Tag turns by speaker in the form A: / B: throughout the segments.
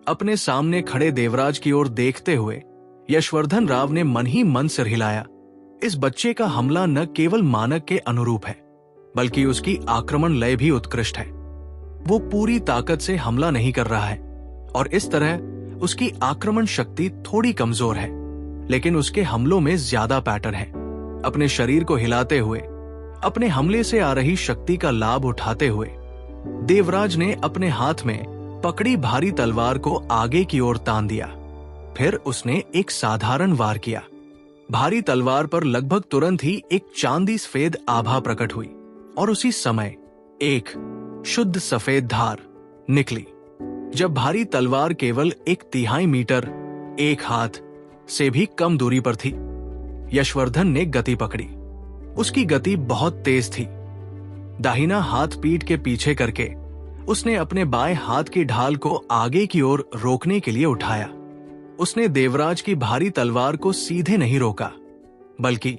A: अपने सामने खड़े देवराज की ओर देखते हुए यशवर्धन राव ने मन ही मन सिर हिलाया। इस बच्चे का हमला न केवल मानक के अनुरूप है, बल्कि उसकी आक्रमण लय भी उत्कृष्ट है। वो पूरी ताकत से हमला नहीं कर रहा है और इस तरह उसकी आक्रमण शक्ति थोड़ी कमजोर है, लेकिन उसके हमलों में ज्यादा पैटर्न है। अपने शरीर को हिलाते हुए, अपने हमले से आ रही शक्ति का लाभ उठाते हुए देवराज ने अपने हाथ में पकड़ी भारी तलवार को आगे की ओर तान दिया। फिर उसने एक साधारण वार किया। भारी तलवार पर लगभग तुरंत ही एक चांदी सफेद आभा प्रकट हुई और उसी समय एक शुद्ध सफेद धार निकली। जब भारी तलवार केवल 1/3 मीटर, 1 हाथ से भी कम दूरी पर थी, यशवर्धन ने गति पकड़ी। उसकी गति बहुत तेज थी। दाहिना हाथ पीठ के पीछे करके उसने अपने बाएं हाथ की ढाल को आगे की ओर रोकने के लिए उठाया। उसने देवराज की भारी तलवार को सीधे नहीं रोका, बल्कि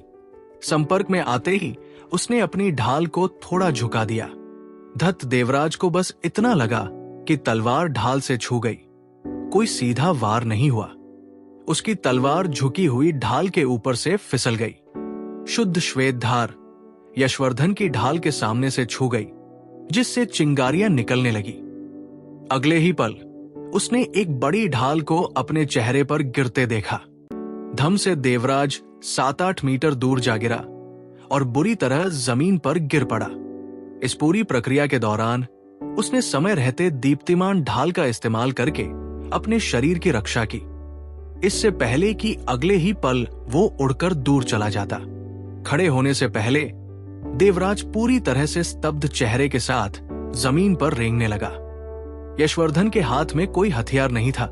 A: संपर्क में आते ही उसने अपनी ढाल को थोड़ा झुका दिया। धत देवराज को बस इतना लगा कि तलवार ढाल से छू गई। कोई सीधा वार नहीं हुआ। उसकी तलवार झुकी हुई ढाल के ऊपर से फिसल गई। शुद्ध श्वेत धार यशवर्धन की ढाल के सामने से छू गई, जिससे चिंगारियां निकलने लगी। अगले ही पल उसने एक बड़ी ढाल को अपने चेहरे पर गिरते देखा। धम से देवराज 7-8 मीटर दूर जा गिरा और बुरी तरह जमीन पर गिर पड़ा। इस पूरी प्रक्रिया के दौरान उसने समय रहते दीप्तिमान ढाल का इस्तेमाल करके अपने शरीर की रक्षा की, इससे पहले कि अगले ही पल वो उड़कर दूर चला जाता। खड़े होने से पहले देवराज पूरी तरह से स्तब्ध चेहरे के साथ जमीन पर रेंगने लगा। यशवर्धन के हाथ में कोई हथियार नहीं था।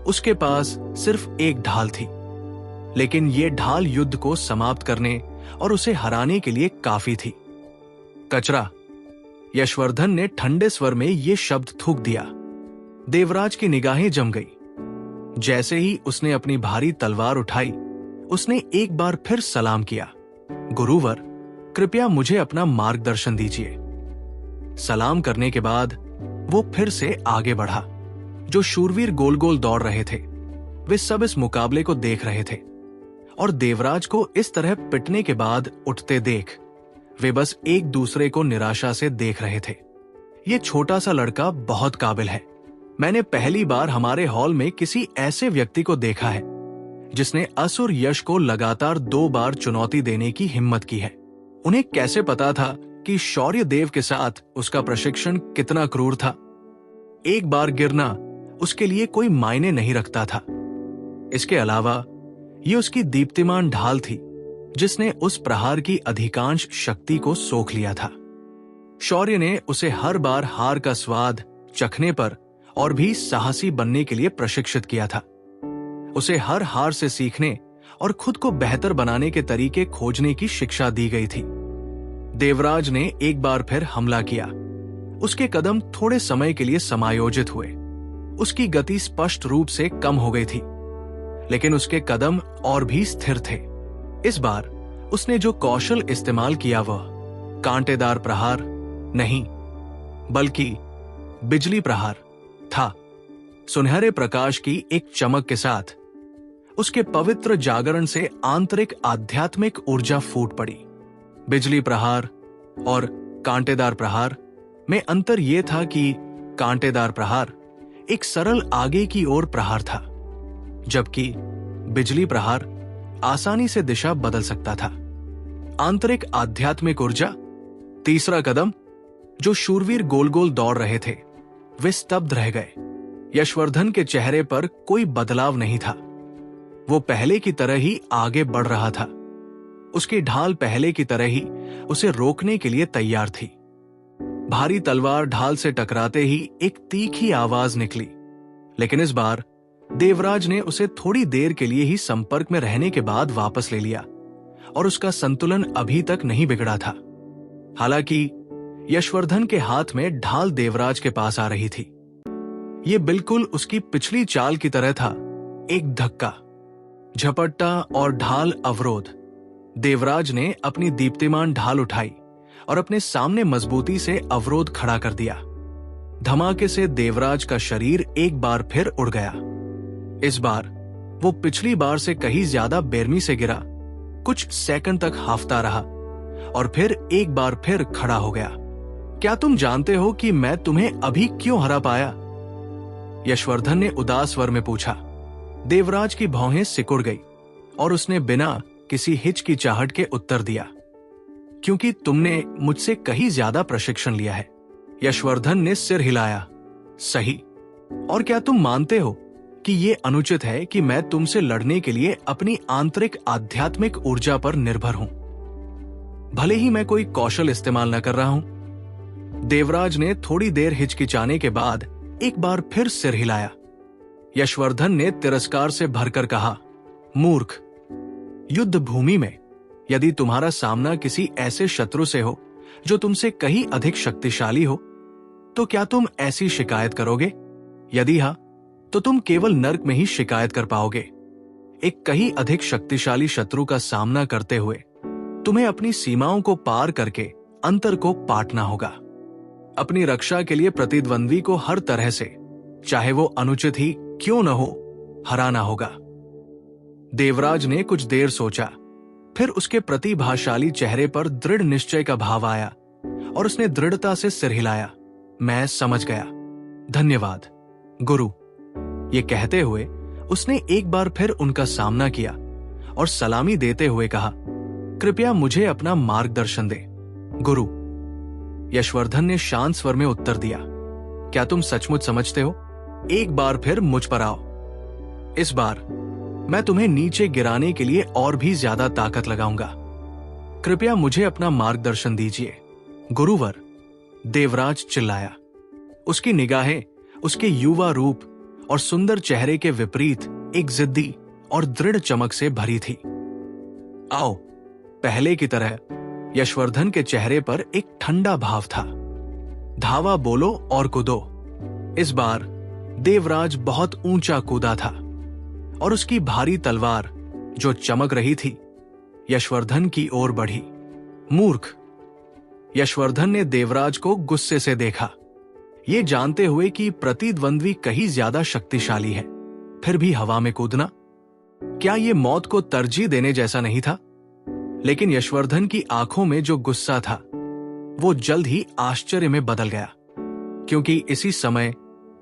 A: उसके पास सिर्फ एक ढाल थी, लेकिन ये ढाल युद्ध को समाप्त करने और उसे हराने के लिए काफी थी। कचरा। यशवर्धन ने ठंडे स्वर में ये शब्द थूक दिया। देवराज की निगाहें जम गई। जैसे ही उसने अपनी भारी तलवार उठाई, उसने एक बार फिर सलाम किया। गुरुवर, कृपया मुझे अपना मार्गदर्शन दीजिए। सलाम करने के बाद वो फिर से आगे बढ़ा। जो शूरवीर गोल गोल दौड़ रहे थे, वे सब इस मुकाबले को देख रहे थे और देवराज को इस तरह पिटने के बाद उठते देख वे बस एक दूसरे को निराशा से देख रहे थे। ये छोटा सा लड़का बहुत काबिल है। मैंने पहली बार हमारे हॉल में किसी ऐसे व्यक्ति को देखा है जिसने असुर यश को लगातार 2 बार चुनौती देने की हिम्मत की है। उन्हें कैसे पता था कि शौर्य देव के साथ उसका प्रशिक्षण कितना क्रूर था। एक बार गिरना उसके लिए कोई मायने नहीं रखता था। इसके अलावा ये उसकी दीप्तिमान ढाल थी जिसने उस प्रहार की अधिकांश शक्ति को सोख लिया था। शौर्य ने उसे हर बार हार का स्वाद चखने पर और भी साहसी बनने के लिए प्रशिक्षित किया था। उसे हर हार से सीखने और खुद को बेहतर बनाने के तरीके खोजने की शिक्षा दी गई थी। देवराज ने एक बार फिर हमला किया। उसके कदम थोड़े समय के लिए समायोजित हुए। उसकी गति स्पष्ट रूप से कम हो गई थी, लेकिन उसके कदम और भी स्थिर थे। इस बार उसने जो कौशल इस्तेमाल किया वह कांटेदार प्रहार नहीं, बल्कि बिजली प्रहार था। सुनहरे प्रकाश की एक चमक के साथ उसके पवित्र जागरण से आंतरिक आध्यात्मिक ऊर्जा फूट पड़ी। बिजली प्रहार और कांटेदार प्रहार में अंतर यह था कि कांटेदार प्रहार एक सरल आगे की ओर प्रहार था, जबकि बिजली प्रहार आसानी से दिशा बदल सकता था। आंतरिक आध्यात्मिक ऊर्जा। तीसरा कदम। जो शूरवीर गोल गोल दौड़ रहे थे वे स्तब्ध रह गए। यशवर्धन के चेहरे पर कोई बदलाव नहीं था। वो पहले की तरह ही आगे बढ़ रहा था। उसकी ढाल पहले की तरह ही उसे रोकने के लिए तैयार थी। भारी तलवार ढाल से टकराते ही एक तीखी आवाज निकली, लेकिन इस बार देवराज ने उसे थोड़ी देर के लिए ही संपर्क में रहने के बाद वापस ले लिया और उसका संतुलन अभी तक नहीं बिगड़ा था। हालांकि यशवर्धन के हाथ में ढाल देवराज के पास आ रही थी। ये बिल्कुल उसकी पिछली चाल की तरह था। एक धक्का, झपट्टा और ढाल अवरोध। देवराज ने अपनी दीप्तिमान ढाल उठाई और अपने सामने मजबूती से अवरोध खड़ा कर दिया। धमाके से देवराज का शरीर एक बार फिर उड़ गया। इस बार वो पिछली बार से कहीं ज्यादा बेरमी से गिरा, कुछ सेकंड तक हाफता रहा और फिर एक बार फिर खड़ा हो गया। क्या तुम जानते हो कि मैं तुम्हें अभी क्यों हरा पाया? यशवर्धन ने उदास स्वर में पूछा। देवराज की भौहें सिकुड़ गई और उसने बिना किसी हिचकिचाहट के उत्तर दिया, क्योंकि तुमने मुझसे कहीं ज्यादा प्रशिक्षण लिया है। यशवर्धन ने सिर हिलाया। सही। और क्या तुम मानते हो कि यह अनुचित है कि मैं तुमसे लड़ने के लिए अपनी आंतरिक आध्यात्मिक ऊर्जा पर निर्भर हूं, भले ही मैं कोई कौशल इस्तेमाल न कर रहा हूं? देवराज ने थोड़ी देर हिचकिचाने के बाद एक बार फिर सिर हिलाया। यशवर्धन ने तिरस्कार से भरकर कहा, मूर्ख, युद्ध भूमि में यदि तुम्हारा सामना किसी ऐसे शत्रु से हो जो तुमसे कहीं अधिक शक्तिशाली हो, तो क्या तुम ऐसी शिकायत करोगे? यदि हां, तो तुम केवल नर्क में ही शिकायत कर पाओगे। एक कहीं अधिक शक्तिशाली शत्रु का सामना करते हुए तुम्हें अपनी सीमाओं को पार करके अंतर को पाटना होगा। अपनी रक्षा के लिए प्रतिद्वंद्वी को हर तरह से, चाहे वो अनुचित ही क्यों न हो, हराना होगा। देवराज ने कुछ देर सोचा, फिर उसके प्रतिभाशाली चेहरे पर दृढ़ निश्चय का भाव आया और उसने दृढ़ता से सिर हिलाया। मैं समझ गया, धन्यवाद गुरु। ये कहते हुए उसने एक बार फिर उनका सामना किया और सलामी देते हुए कहा, कृपया मुझे अपना मार्गदर्शन दे गुरु। यशवर्धन ने शांत स्वर में उत्तर दिया, क्या तुम सचमुच समझते हो? एक बार फिर मुझ पर आओ। इस बार मैं तुम्हें नीचे गिराने के लिए और भी ज्यादा ताकत लगाऊंगा। कृपया मुझे अपना मार्गदर्शन दीजिए गुरुवर। देवराज चिल्लाया। उसकी निगाहें उसके युवा रूप और सुंदर चेहरे के विपरीत एक जिद्दी और दृढ़ चमक से भरी थी। आओ। पहले की तरह यशवर्धन के चेहरे पर एक ठंडा भाव था। धावा बोलो और कूदो। इस बार देवराज बहुत ऊंचा कूदा था और उसकी भारी तलवार जो चमक रही थी यशवर्धन की ओर बढ़ी। मूर्ख। यशवर्धन ने देवराज को गुस्से से देखा, ये जानते हुए कि प्रतिद्वंद्वी कहीं ज्यादा शक्तिशाली है, फिर भी हवा में कूदना, क्या ये मौत को तरजीह देने जैसा नहीं था? लेकिन यशवर्धन की आंखों में जो गुस्सा था वो जल्द ही आश्चर्य में बदल गया, क्योंकि इसी समय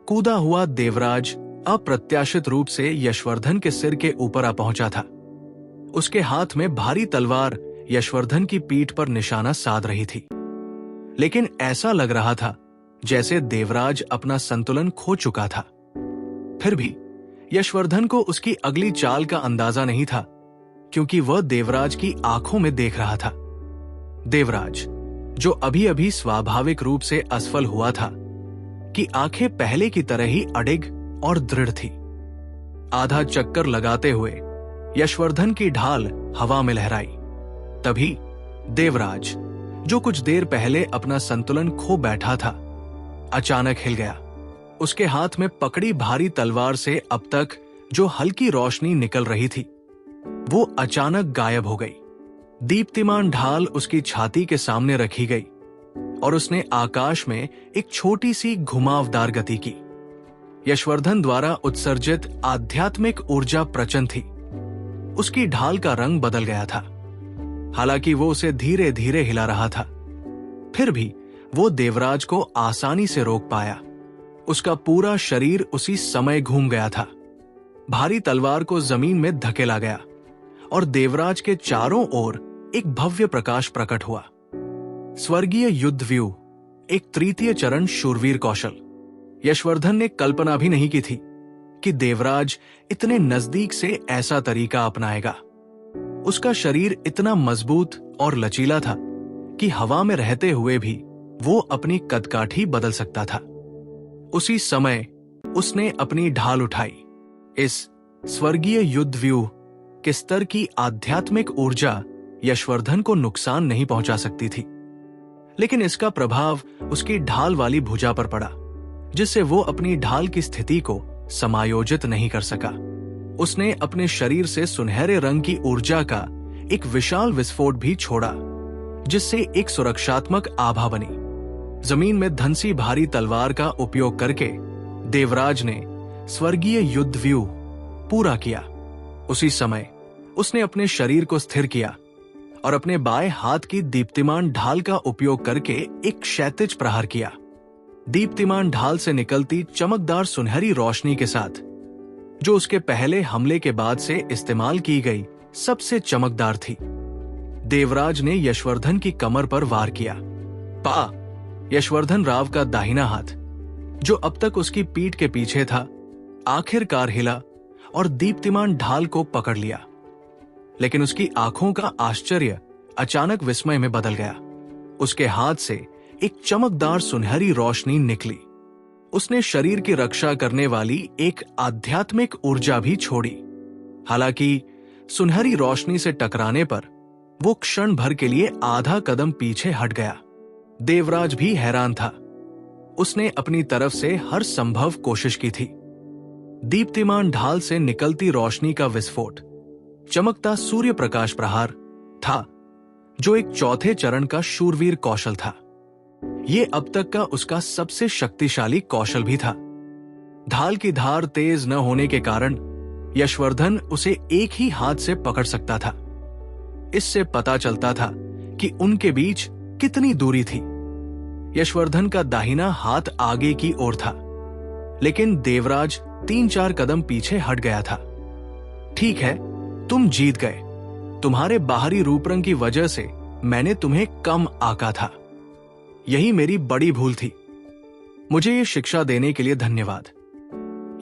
A: कूदा हुआ देवराज अप्रत्याशित रूप से यशवर्धन के सिर के ऊपर आ पहुंचा था। उसके हाथ में भारी तलवार यशवर्धन की पीठ पर निशाना साध रही थी, लेकिन ऐसा लग रहा था जैसे देवराज अपना संतुलन खो चुका था। फिर भी यशवर्धन को उसकी अगली चाल का अंदाजा नहीं था, क्योंकि वह देवराज की आंखों में देख रहा था। देवराज, जो अभी अभी स्वाभाविक रूप से असफल हुआ था, कि आंखें पहले की तरह ही अडिग और दृढ़ थी। आधा चक्कर लगाते हुए यशवर्धन की ढाल हवा में लहराई। तभी देवराज, जो कुछ देर पहले अपना संतुलन खो बैठा था, अचानक हिल गया। उसके हाथ में पकड़ी भारी तलवार से अब तक जो हल्की रोशनी निकल रही थी वो अचानक गायब हो गई। दीप्तिमान ढाल उसकी छाती के सामने रखी गई और उसने आकाश में एक छोटी सी घुमावदार गति की। यशवर्धन द्वारा उत्सर्जित आध्यात्मिक ऊर्जा प्रचंड थी। उसकी ढाल का रंग बदल गया था, हालांकि वो उसे धीरे धीरे हिला रहा था। फिर भी वो देवराज को आसानी से रोक पाया। उसका पूरा शरीर उसी समय घूम गया था। भारी तलवार को जमीन में धकेला गया और देवराज के चारों ओर एक भव्य प्रकाश प्रकट हुआ। स्वर्गीय युद्ध व्यूह, एक तृतीय चरण शूरवीर कौशल। यशवर्धन ने कल्पना भी नहीं की थी कि देवराज इतने नजदीक से ऐसा तरीका अपनाएगा। उसका शरीर इतना मजबूत और लचीला था कि हवा में रहते हुए भी वो अपनी कदकाठी बदल सकता था। उसी समय उसने अपनी ढाल उठाई। इस स्वर्गीय युद्ध व्यूह के स्तर की आध्यात्मिक ऊर्जा यशवर्धन को नुकसान नहीं पहुंचा सकती थी, लेकिन इसका प्रभाव उसकी ढाल वाली भुजा पर पड़ा, जिससे वो अपनी ढाल की स्थिति को समायोजित नहीं कर सका। उसने अपने शरीर से सुनहरे रंग की ऊर्जा का एक विशाल विस्फोट भी छोड़ा, जिससे एक सुरक्षात्मक आभा बनी। जमीन में धंसी भारी तलवार का उपयोग करके देवराज ने स्वर्गीय युद्ध व्यूह पूरा किया। उसी समय उसने अपने शरीर को स्थिर किया और अपने बाएं हाथ की दीप्तिमान ढाल का उपयोग करके एक क्षैतिज प्रहार किया। दीप्तिमान ढाल से निकलती चमकदार सुनहरी रोशनी के साथ, जो उसके पहले हमले के बाद से इस्तेमाल की गई सबसे चमकदार थी, देवराज ने यशवर्धन की कमर पर वार किया। यशवर्धन राव का दाहिना हाथ, जो अब तक उसकी पीठ के पीछे था, आखिरकार हिला और दीप्तिमान ढाल को पकड़ लिया। लेकिन उसकी आंखों का आश्चर्य अचानक विस्मय में बदल गया। उसके हाथ से एक चमकदार सुनहरी रोशनी निकली। उसने शरीर की रक्षा करने वाली एक आध्यात्मिक ऊर्जा भी छोड़ी। हालांकि सुनहरी रोशनी से टकराने पर वो क्षण भर के लिए आधा कदम पीछे हट गया। देवराज भी हैरान था। उसने अपनी तरफ से हर संभव कोशिश की थी। दीप्तिमान ढाल से निकलती रोशनी का विस्फोट चमकता सूर्य प्रकाश प्रहार था, जो एक चौथे चरण का शूरवीर कौशल था। यह अब तक का उसका सबसे शक्तिशाली कौशल भी था। ढाल की धार तेज न होने के कारण यशवर्धन उसे एक ही हाथ से पकड़ सकता था। इससे पता चलता था कि उनके बीच कितनी दूरी थी। यशवर्धन का दाहिना हाथ आगे की ओर था, लेकिन देवराज 3-4 कदम पीछे हट गया था। ठीक है, तुम जीत गए। तुम्हारे बाहरी रूप रंग की वजह से मैंने तुम्हें कम आंका था। यही मेरी बड़ी भूल थी। मुझे ये शिक्षा देने के लिए धन्यवाद।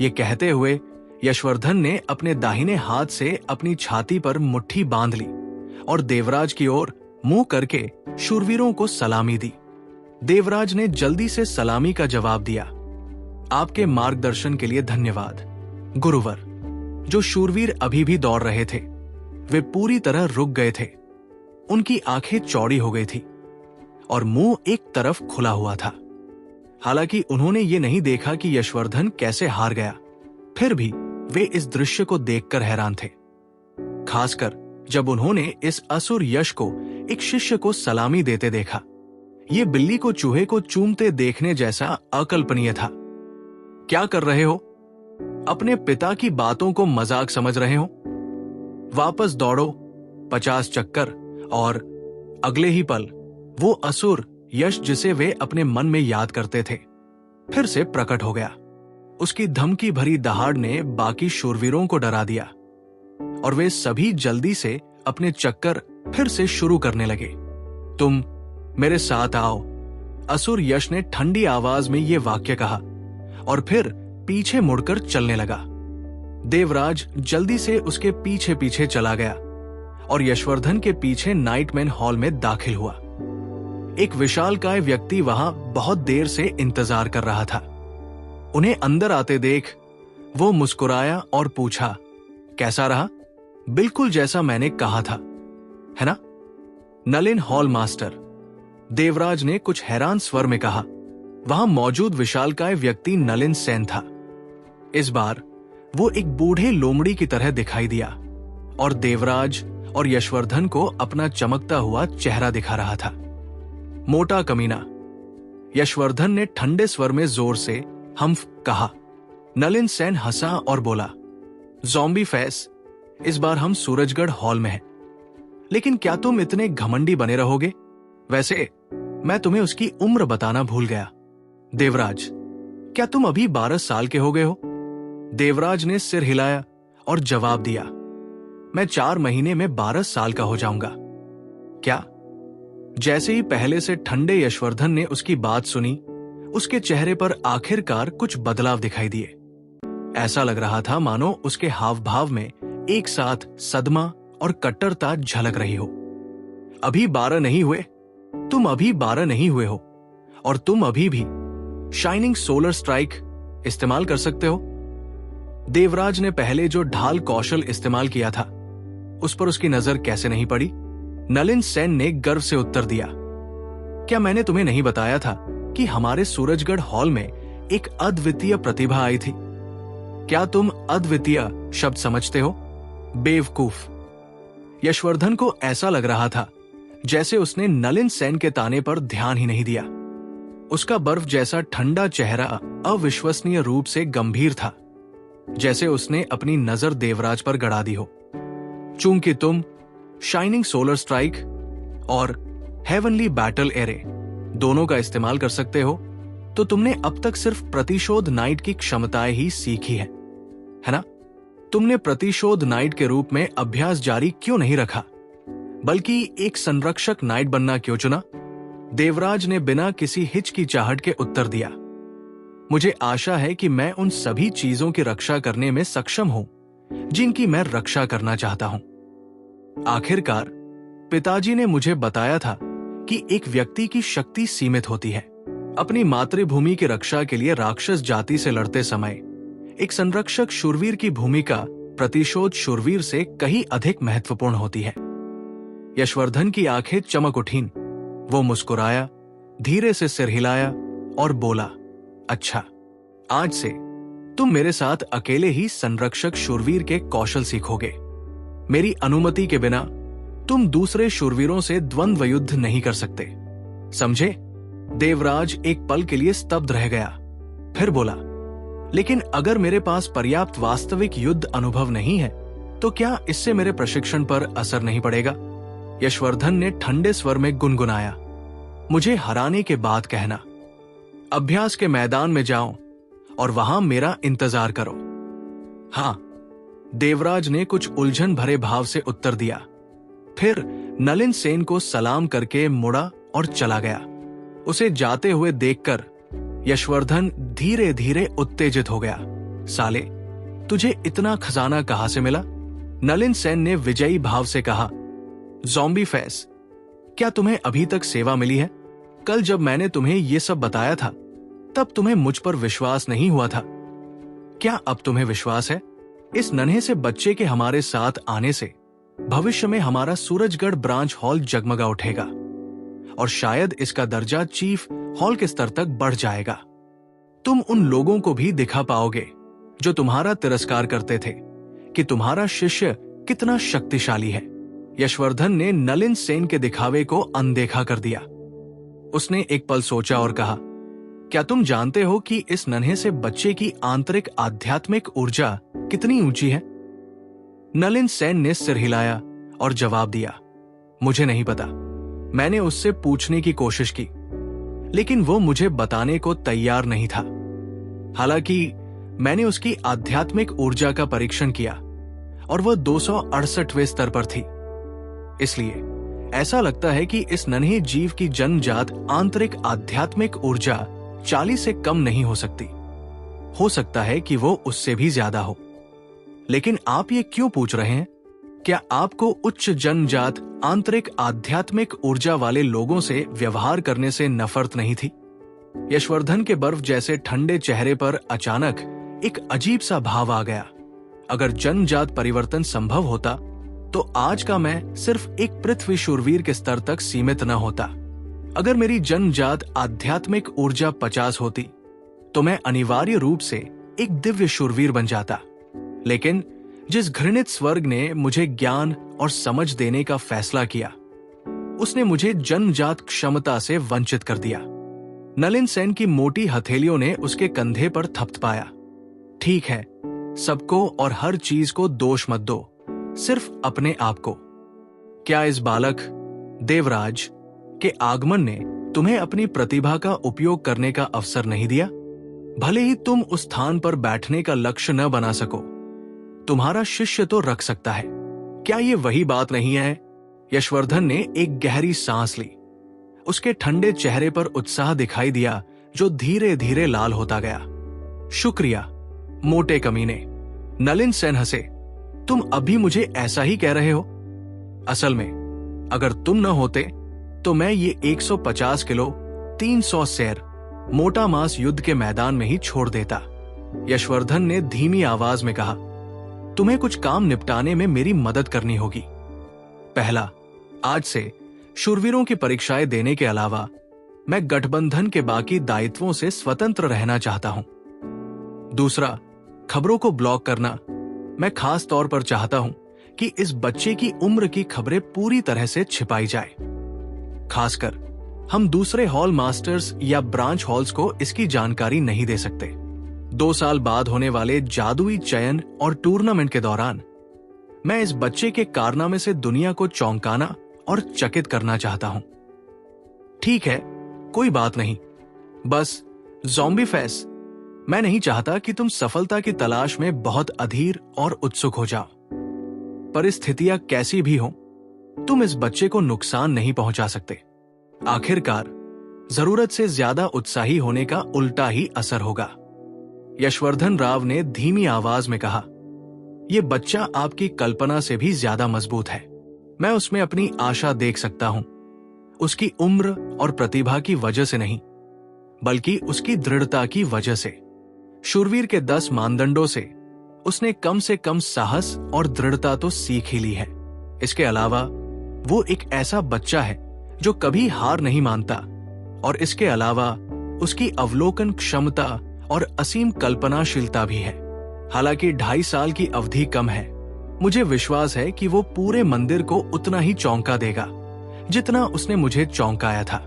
A: ये कहते हुए यशवर्धन ने अपने दाहिने हाथ से अपनी छाती पर मुट्ठी बांध ली और देवराज की ओर मुंह करके शूरवीरों को सलामी दी। देवराज ने जल्दी से सलामी का जवाब दिया। आपके मार्गदर्शन के लिए धन्यवाद, गुरुवर। जो शूरवीर अभी भी दौड़ रहे थे, वे पूरी तरह रुक गए थे। उनकी आंखें चौड़ी हो गई थी और मुंह एक तरफ खुला हुआ था। हालांकि उन्होंने ये नहीं देखा कि यशवर्धन कैसे हार गया, फिर भी वे इस दृश्य को देखकर हैरान थे। खासकर जब उन्होंने इस असुर यश को एक शिष्य को सलामी देते देखा। ये बिल्ली को चूहे को चूमते देखने जैसा अकल्पनीय था। क्या कर रहे हो? अपने पिता की बातों को मजाक समझ रहे हो? वापस दौड़ो 50 चक्कर और अगले ही पल वो असुर यश, जिसे वे अपने मन में याद करते थे, फिर से प्रकट हो गया। उसकी धमकी भरी दहाड़ ने बाकी शूरवीरों को डरा दिया और वे सभी जल्दी से अपने चक्कर फिर से शुरू करने लगे। तुम मेरे साथ आओ, असुर यश ने ठंडी आवाज में यह वाक्य कहा और फिर पीछे मुड़कर चलने लगा। देवराज जल्दी से उसके पीछे पीछे चला गया और यशवर्धन के पीछे नाइटमैन हॉल में दाखिल हुआ। एक विशालकाय व्यक्ति वहां बहुत देर से इंतजार कर रहा था। उन्हें अंदर आते देख वो मुस्कुराया और पूछा, कैसा रहा? बिल्कुल जैसा मैंने कहा था, है ना? नलिन हॉल मास्टर, देवराज ने कुछ हैरान स्वर में कहा। वहां मौजूद विशालकाय व्यक्ति नलिन सेन था। इस बार वो एक बूढ़े लोमड़ी की तरह दिखाई दिया और देवराज और यशवर्धन को अपना चमकता हुआ चेहरा दिखा रहा था। मोटा कमीना, यशवर्धन ने ठंडे स्वर में जोर से हम्फ कहा। नलिन सेन हंसा और बोला, ज़ॉम्बी फेस, इस बार हम सूरजगढ़ हॉल में हैं। लेकिन क्या तुम इतने घमंडी बने रहोगे? वैसे मैं तुम्हें उसकी उम्र बताना भूल गया। देवराज, क्या तुम अभी 12 साल के हो गए हो? देवराज ने सिर हिलाया और जवाब दिया, मैं 4 महीने में 12 साल का हो जाऊंगा। क्या? जैसे ही पहले से ठंडे यशवर्धन ने उसकी बात सुनी, उसके चेहरे पर आखिरकार कुछ बदलाव दिखाई दिए। ऐसा लग रहा था मानो उसके हाव भाव में एक साथ सदमा और कट्टरता झलक रही हो। अभी 12 नहीं हुए? तुम अभी 12 नहीं हुए हो और तुम अभी भी शाइनिंग सोलर स्ट्राइक इस्तेमाल कर सकते हो। देवराज ने पहले जो ढाल कौशल इस्तेमाल किया था, उस पर उसकी नजर कैसे नहीं पड़ी? नलिन सेन ने गर्व से उत्तर दिया, क्या मैंने तुम्हें नहीं बताया था कि हमारे सूरजगढ़ हॉल में एक अद्वितीय प्रतिभा आई थी? क्या तुम अद्वितीय शब्द समझते हो? बेवकूफ। यशवर्धन को ऐसा लग रहा था जैसे उसने नलिन सेन के ताने पर ध्यान ही नहीं दिया। उसका बर्फ जैसा ठंडा चेहरा अविश्वसनीय रूप से गंभीर था, जैसे उसने अपनी नजर देवराज पर गड़ा दी हो। चूंकि तुम शाइनिंग सोलर स्ट्राइक और हेवनली बैटल एरे दोनों का इस्तेमाल कर सकते हो, तो तुमने अब तक सिर्फ प्रतिशोध नाइट की क्षमताएं ही सीखी है ना? तुमने प्रतिशोध नाइट के रूप में अभ्यास जारी क्यों नहीं रखा, बल्कि एक संरक्षक नाइट बनना क्यों चुना? देवराज ने बिना किसी हिचकिचाहट के उत्तर दिया। मुझे आशा है कि मैं उन सभी चीजों की रक्षा करने में सक्षम हूं जिनकी मैं रक्षा करना चाहता हूं। आखिरकार पिताजी ने मुझे बताया था कि एक व्यक्ति की शक्ति सीमित होती है। अपनी मातृभूमि की रक्षा के लिए राक्षस जाति से लड़ते समय एक संरक्षक शूरवीर की भूमिका प्रतिशोध शूरवीर से कहीं अधिक महत्वपूर्ण होती है। यशवर्धन की आंखें चमक उठीं। वो मुस्कुराया, धीरे से सिर हिलाया और बोला, अच्छा, आज से तुम मेरे साथ अकेले ही संरक्षक शूरवीर के कौशल सीखोगे। मेरी अनुमति के बिना तुम दूसरे शूरवीरों से द्वंद्व युद्ध नहीं कर सकते, समझे? देवराज एक पल के लिए स्तब्ध रह गया, फिर बोला, लेकिन अगर मेरे पास पर्याप्त वास्तविक युद्ध अनुभव नहीं है तो क्या इससे मेरे प्रशिक्षण पर असर नहीं पड़ेगा? यशवर्धन ने ठंडे स्वर में गुनगुनाया, मुझे हराने के बाद कहना। अभ्यास के मैदान में जाओ और वहां मेरा इंतजार करो। हां, देवराज ने कुछ उलझन भरे भाव से उत्तर दिया। फिर नलिन सेन को सलाम करके मुड़ा और चला गया। उसे जाते हुए देखकर यशवर्धन धीरे धीरे उत्तेजित हो गया। साले, तुझे इतना खजाना कहां से मिला? नलिन सेन ने विजयी भाव से कहा। ज़ॉम्बी फेस, क्या तुम्हें अभी तक सेवा मिली है? कल जब मैंने तुम्हें यह सब बताया था तब तुम्हें मुझ पर विश्वास नहीं हुआ था। क्या अब तुम्हें विश्वास है? इस नन्हे से बच्चे के हमारे साथ आने से भविष्य में हमारा सूरजगढ़ ब्रांच हॉल जगमगा उठेगा और शायद इसका दर्जा चीफ हॉल के स्तर तक बढ़ जाएगा। तुम उन लोगों को भी दिखा पाओगे जो तुम्हारा तिरस्कार करते थे कि तुम्हारा शिष्य कितना शक्तिशाली है। यशवर्धन ने नलिन सेन के दिखावे को अनदेखा कर दिया। उसने एक पल सोचा और कहा, क्या तुम जानते हो कि इस नन्हे से बच्चे की आंतरिक आध्यात्मिक ऊर्जा कितनी ऊंची है? नलिन सेन ने सिर हिलाया और जवाब दिया, मुझे नहीं पता। मैंने उससे पूछने की कोशिश की, लेकिन वो मुझे बताने को तैयार नहीं था। हालांकि मैंने उसकी आध्यात्मिक ऊर्जा का परीक्षण किया और वह 268वें स्तर पर थी। इसलिए ऐसा लगता है कि इस नन्हे जीव की जन्मजात आंतरिक आध्यात्मिक ऊर्जा 40 से कम नहीं हो सकती। हो सकता है कि वो उससे भी ज्यादा हो। लेकिन आप ये क्यों पूछ रहे हैं? क्या आपको उच्च जन्मजात आंतरिक आध्यात्मिक ऊर्जा वाले लोगों से व्यवहार करने से नफरत नहीं थी? यशवर्धन के बर्फ जैसे ठंडे चेहरे पर अचानक एक अजीब सा भाव आ गया। अगर जन्मजात परिवर्तन संभव होता तो आज का मैं सिर्फ एक पृथ्वी शूरवीर के स्तर तक सीमित न होता। अगर मेरी जन्मजात आध्यात्मिक ऊर्जा 50 होती तो मैं अनिवार्य रूप से एक दिव्य शूरवीर बन जाता। लेकिन जिस घृणित स्वर्ग ने मुझे ज्ञान और समझ देने का फैसला किया, उसने मुझे जन्मजात क्षमता से वंचित कर दिया। नलिन सेन की मोटी हथेलियों ने उसके कंधे पर थपथपाया। ठीक है, सबको और हर चीज को दोष मत दो, सिर्फ अपने आप को। क्या इस बालक देवराज के आगमन ने तुम्हें अपनी प्रतिभा का उपयोग करने का अवसर नहीं दिया? भले ही तुम उस स्थान पर बैठने का लक्ष्य न बना सको, तुम्हारा शिष्य तो रख सकता है। क्या ये वही बात नहीं है? यशवर्धन ने एक गहरी सांस ली। उसके ठंडे चेहरे पर उत्साह दिखाई दिया जो धीरे धीरे लाल होता गया। शुक्रिया मोटे कमीने। नलिन सेन हंसे। तुम अभी मुझे ऐसा ही कह रहे हो? असल में अगर तुम न होते तो मैं ये 150 किलो 300 सैर मोटा मांस युद्ध के मैदान में ही छोड़ देता। यशवर्धन ने धीमी आवाज में कहा, तुम्हें कुछ काम निपटाने में मेरी मदद करनी होगी। पहला, आज से शूरवीरों की परीक्षाएं देने के अलावा मैं गठबंधन के बाकी दायित्वों से स्वतंत्र रहना चाहता हूं। दूसरा, खबरों को ब्लॉक करना। मैं खास तौर पर चाहता हूं कि इस बच्चे की उम्र की खबरें पूरी तरह से छिपाई जाए, खासकर हम दूसरे हॉल मास्टर्स या ब्रांच हॉल्स को इसकी जानकारी नहीं दे सकते। 2 साल बाद होने वाले जादुई चयन और टूर्नामेंट के दौरान मैं इस बच्चे के कारनामे से दुनिया को चौंकाना और चकित करना चाहता हूं। ठीक है, कोई बात नहीं, बस ज़ॉम्बी फेस, मैं नहीं चाहता कि तुम सफलता की तलाश में बहुत अधीर और उत्सुक हो जाओ। परिस्थितियां कैसी भी हों, तुम इस बच्चे को नुकसान नहीं पहुंचा सकते। आखिरकार जरूरत से ज्यादा उत्साही होने का उल्टा ही असर होगा। यशवर्धन राव ने धीमी आवाज में कहा, यह बच्चा आपकी कल्पना से भी ज्यादा मजबूत है। मैं उसमें अपनी आशा देख सकता हूं, उसकी उम्र और प्रतिभा की वजह से नहीं, बल्कि उसकी दृढ़ता की वजह से। शूरवीर के 10 मानदंडों से उसने कम से कम साहस और दृढ़ता तो सीख ही ली है। इसके अलावा वो एक ऐसा बच्चा है जो कभी हार नहीं मानता, और इसके अलावा उसकी अवलोकन क्षमता और असीम कल्पनाशीलता भी है। हालांकि 2.5 साल की अवधि कम है, मुझे विश्वास है कि वो पूरे मंदिर को उतना ही चौंका देगा जितना उसने मुझे चौंकाया था।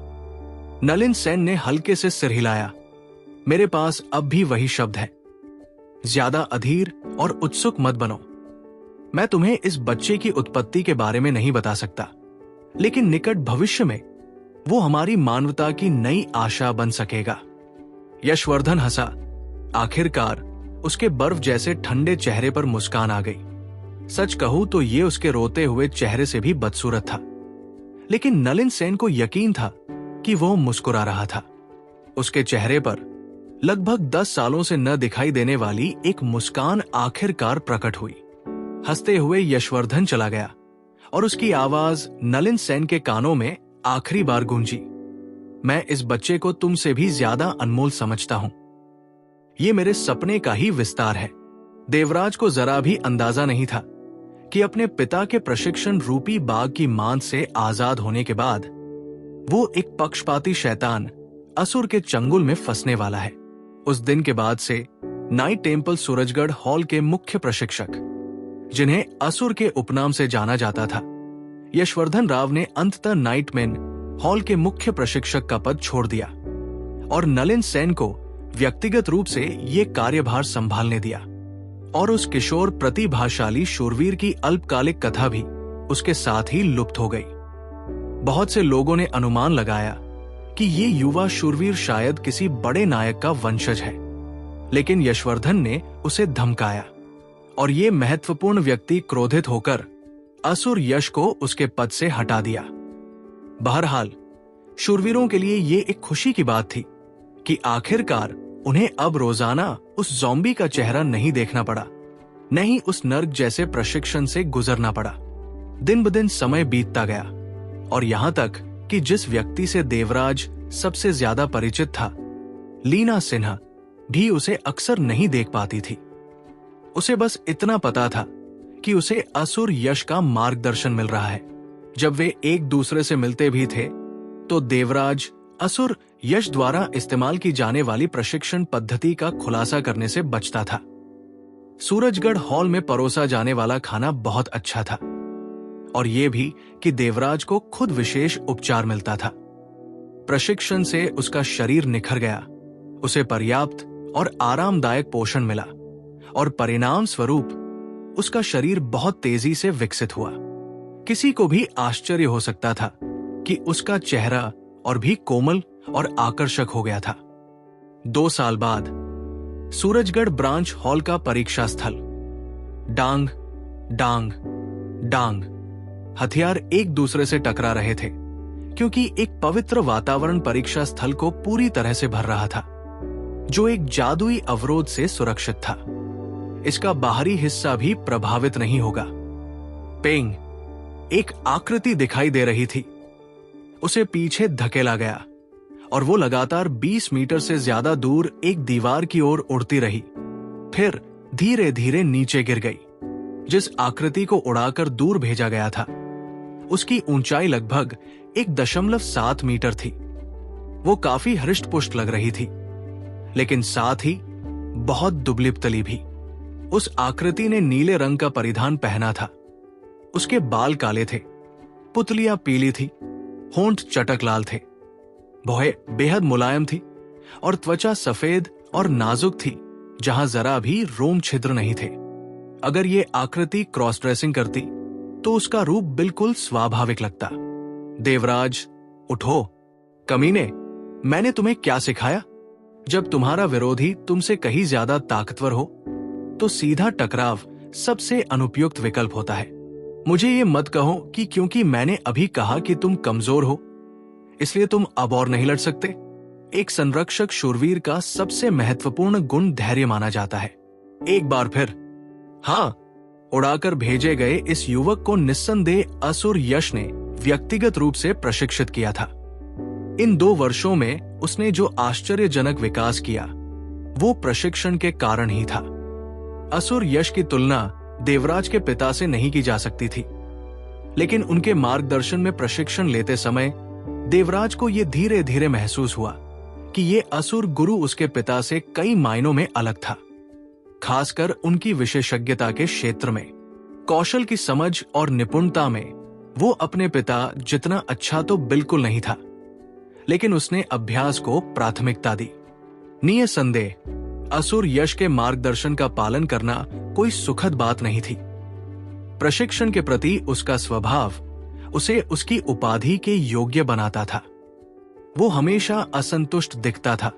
A: नलिन सेन ने हल्के से सिर हिलाया। मेरे पास अब भी वही शब्द है, ज्यादा अधीर और उत्सुक मत बनो। मैं तुम्हें इस बच्चे की उत्पत्ति के बारे में नहीं बता सकता, लेकिन निकट भविष्य में वो हमारी मानवता की नई आशा बन सकेगा। यशवर्धन हंसा। आखिरकार उसके बर्फ जैसे ठंडे चेहरे पर मुस्कान आ गई। सच कहूं तो ये उसके रोते हुए चेहरे से भी बदसूरत था, लेकिन नलिन सेन को यकीन था कि वो मुस्कुरा रहा था। उसके चेहरे पर लगभग 10 सालों से न दिखाई देने वाली एक मुस्कान आखिरकार प्रकट हुई। हंसते हुए यशवर्धन चला गया और उसकी आवाज नलिन सेन के कानों में आखिरी बार गूंजी। मैं इस बच्चे को तुमसे भी ज्यादा अनमोल समझता हूं। ये मेरे सपने का ही विस्तार है। देवराज को जरा भी अंदाजा नहीं था कि अपने पिता के प्रशिक्षण रूपी बाग की मांद से आजाद होने के बाद वो एक पक्षपाती शैतान असुर के चंगुल में फंसने वाला है। उस दिन के बाद से नाइट टेम्पल सूरजगढ़ हॉल के मुख्य प्रशिक्षक, जिन्हें असुर के उपनाम से जाना जाता था, यशवर्धन राव ने अंततः नाइटमैन हॉल के मुख्य प्रशिक्षक का पद छोड़ दिया और नलिन सेन को व्यक्तिगत रूप से ये कार्यभार संभालने दिया। और उस किशोर प्रतिभाशाली शूरवीर की अल्पकालिक कथा भी उसके साथ ही लुप्त हो गई। बहुत से लोगों ने अनुमान लगाया कि ये युवा शूरवीर शायद किसी बड़े नायक का वंशज है, लेकिन यशवर्धन ने उसे धमकाया और ये महत्वपूर्ण व्यक्ति क्रोधित होकर असुर यश को उसके पद से हटा दिया। बहरहाल शूरवीरों के लिए ये एक खुशी की बात थी कि आखिरकार उन्हें अब रोजाना उस ज़ॉम्बी का चेहरा नहीं देखना पड़ा, नहीं उस नर्क जैसे प्रशिक्षण से गुजरना पड़ा। दिन ब दिन समय बीतता गया और यहां तक कि जिस व्यक्ति से देवराज सबसे ज्यादा परिचित था, लीना सिन्हा, भी उसे अक्सर नहीं देख पाती थी। उसे बस इतना पता था कि उसे असुर यश का मार्गदर्शन मिल रहा है। जब वे एक दूसरे से मिलते भी थे तो देवराज असुर यश द्वारा इस्तेमाल की जाने वाली प्रशिक्षण पद्धति का खुलासा करने से बचता था। सूरजगढ़ हॉल में परोसा जाने वाला खाना बहुत अच्छा था और यह भी कि देवराज को खुद विशेष उपचार मिलता था। प्रशिक्षण से उसका शरीर निखर गया, उसे पर्याप्त और आरामदायक पोषण मिला और परिणाम स्वरूप उसका शरीर बहुत तेजी से विकसित हुआ। किसी को भी आश्चर्य हो सकता था कि उसका चेहरा और भी कोमल और आकर्षक हो गया था। 2 साल बाद सूरजगढ़ ब्रांच हॉल का परीक्षा स्थल। डांग डांग डांग हथियार एक दूसरे से टकरा रहे थे, क्योंकि एक पवित्र वातावरण परीक्षा स्थल को पूरी तरह से भर रहा था, जो एक जादुई अवरोध से सुरक्षित था। इसका बाहरी हिस्सा भी प्रभावित नहीं होगा। पेंग, एक आकृति दिखाई दे रही थी। उसे पीछे धकेला गया और वो लगातार 20 मीटर से ज्यादा दूर एक दीवार की ओर उड़ती रही, फिर धीरे धीरे नीचे गिर गई। जिस आकृति को उड़ाकर दूर भेजा गया था उसकी ऊंचाई लगभग 1.7 मीटर थी। वो काफी हृष्ट-पुष्ट लग रही थी, लेकिन साथ ही बहुत दुबली-पतली भी। उस आकृति ने नीले रंग का परिधान पहना था। उसके बाल काले थे, पुतलियां पीली थी, होंठ चटक लाल थे भौहें बेहद मुलायम थी और त्वचा सफेद और नाजुक थी, जहां जरा भी रोम छिद्र नहीं थे। अगर ये आकृति क्रॉस ड्रेसिंग करती तो उसका रूप बिल्कुल स्वाभाविक लगता। देवराज, उठो। कमीने, मैंने तुम्हें क्या सिखाया? जब तुम्हारा विरोधी तुमसे कहीं ज्यादा ताकतवर हो तो सीधा टकराव सबसे अनुपयुक्त विकल्प होता है। मुझे ये मत कहो कि क्योंकि मैंने अभी कहा कि तुम कमजोर हो इसलिए तुम अब और नहीं लड़ सकते। एक संरक्षक शूरवीर का सबसे महत्वपूर्ण गुण धैर्य माना जाता है। एक बार फिर। हाँ, उड़ाकर भेजे गए इस युवक को निस्संदेह असुर यश ने व्यक्तिगत रूप से प्रशिक्षित किया था। इन 2 वर्षों में उसने जो आश्चर्यजनक विकास किया वो प्रशिक्षण के कारण ही था। असुर यश की तुलना देवराज के पिता से नहीं की जा सकती थी, लेकिन उनके मार्गदर्शन में प्रशिक्षण लेते समय देवराज को यह धीरे धीरे महसूस हुआ कि ये असुर गुरु उसके पिता से कई मायनों में अलग था, खासकर उनकी विशेषज्ञता के क्षेत्र में, कौशल की समझ और निपुणता में वो अपने पिता जितना अच्छा तो बिल्कुल नहीं था, लेकिन उसने अभ्यास को प्राथमिकता दी। निसंदेह असुर यश के मार्गदर्शन का पालन करना कोई सुखद बात नहीं थी। प्रशिक्षण के प्रति उसका स्वभाव उसे उसकी उपाधि के योग्य बनाता था। वो हमेशा असंतुष्ट दिखता था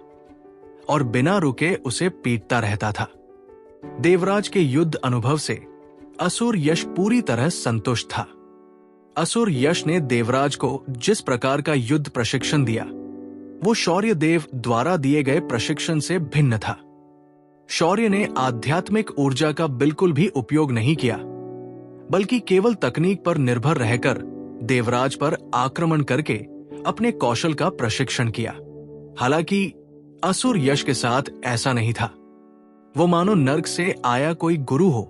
A: और बिना रुके उसे पीटता रहता था। देवराज के युद्ध अनुभव से असुर यश पूरी तरह संतुष्ट था। असुर यश ने देवराज को जिस प्रकार का युद्ध प्रशिक्षण दिया वो शौर्य देव द्वारा दिए गए प्रशिक्षण से भिन्न था। शौर्य ने आध्यात्मिक ऊर्जा का बिल्कुल भी उपयोग नहीं किया, बल्कि केवल तकनीक पर निर्भर रहकर देवराज पर आक्रमण करके अपने कौशल का प्रशिक्षण किया। हालांकि असुर यश के साथ ऐसा नहीं था। वो मानो नर्क से आया कोई गुरु हो,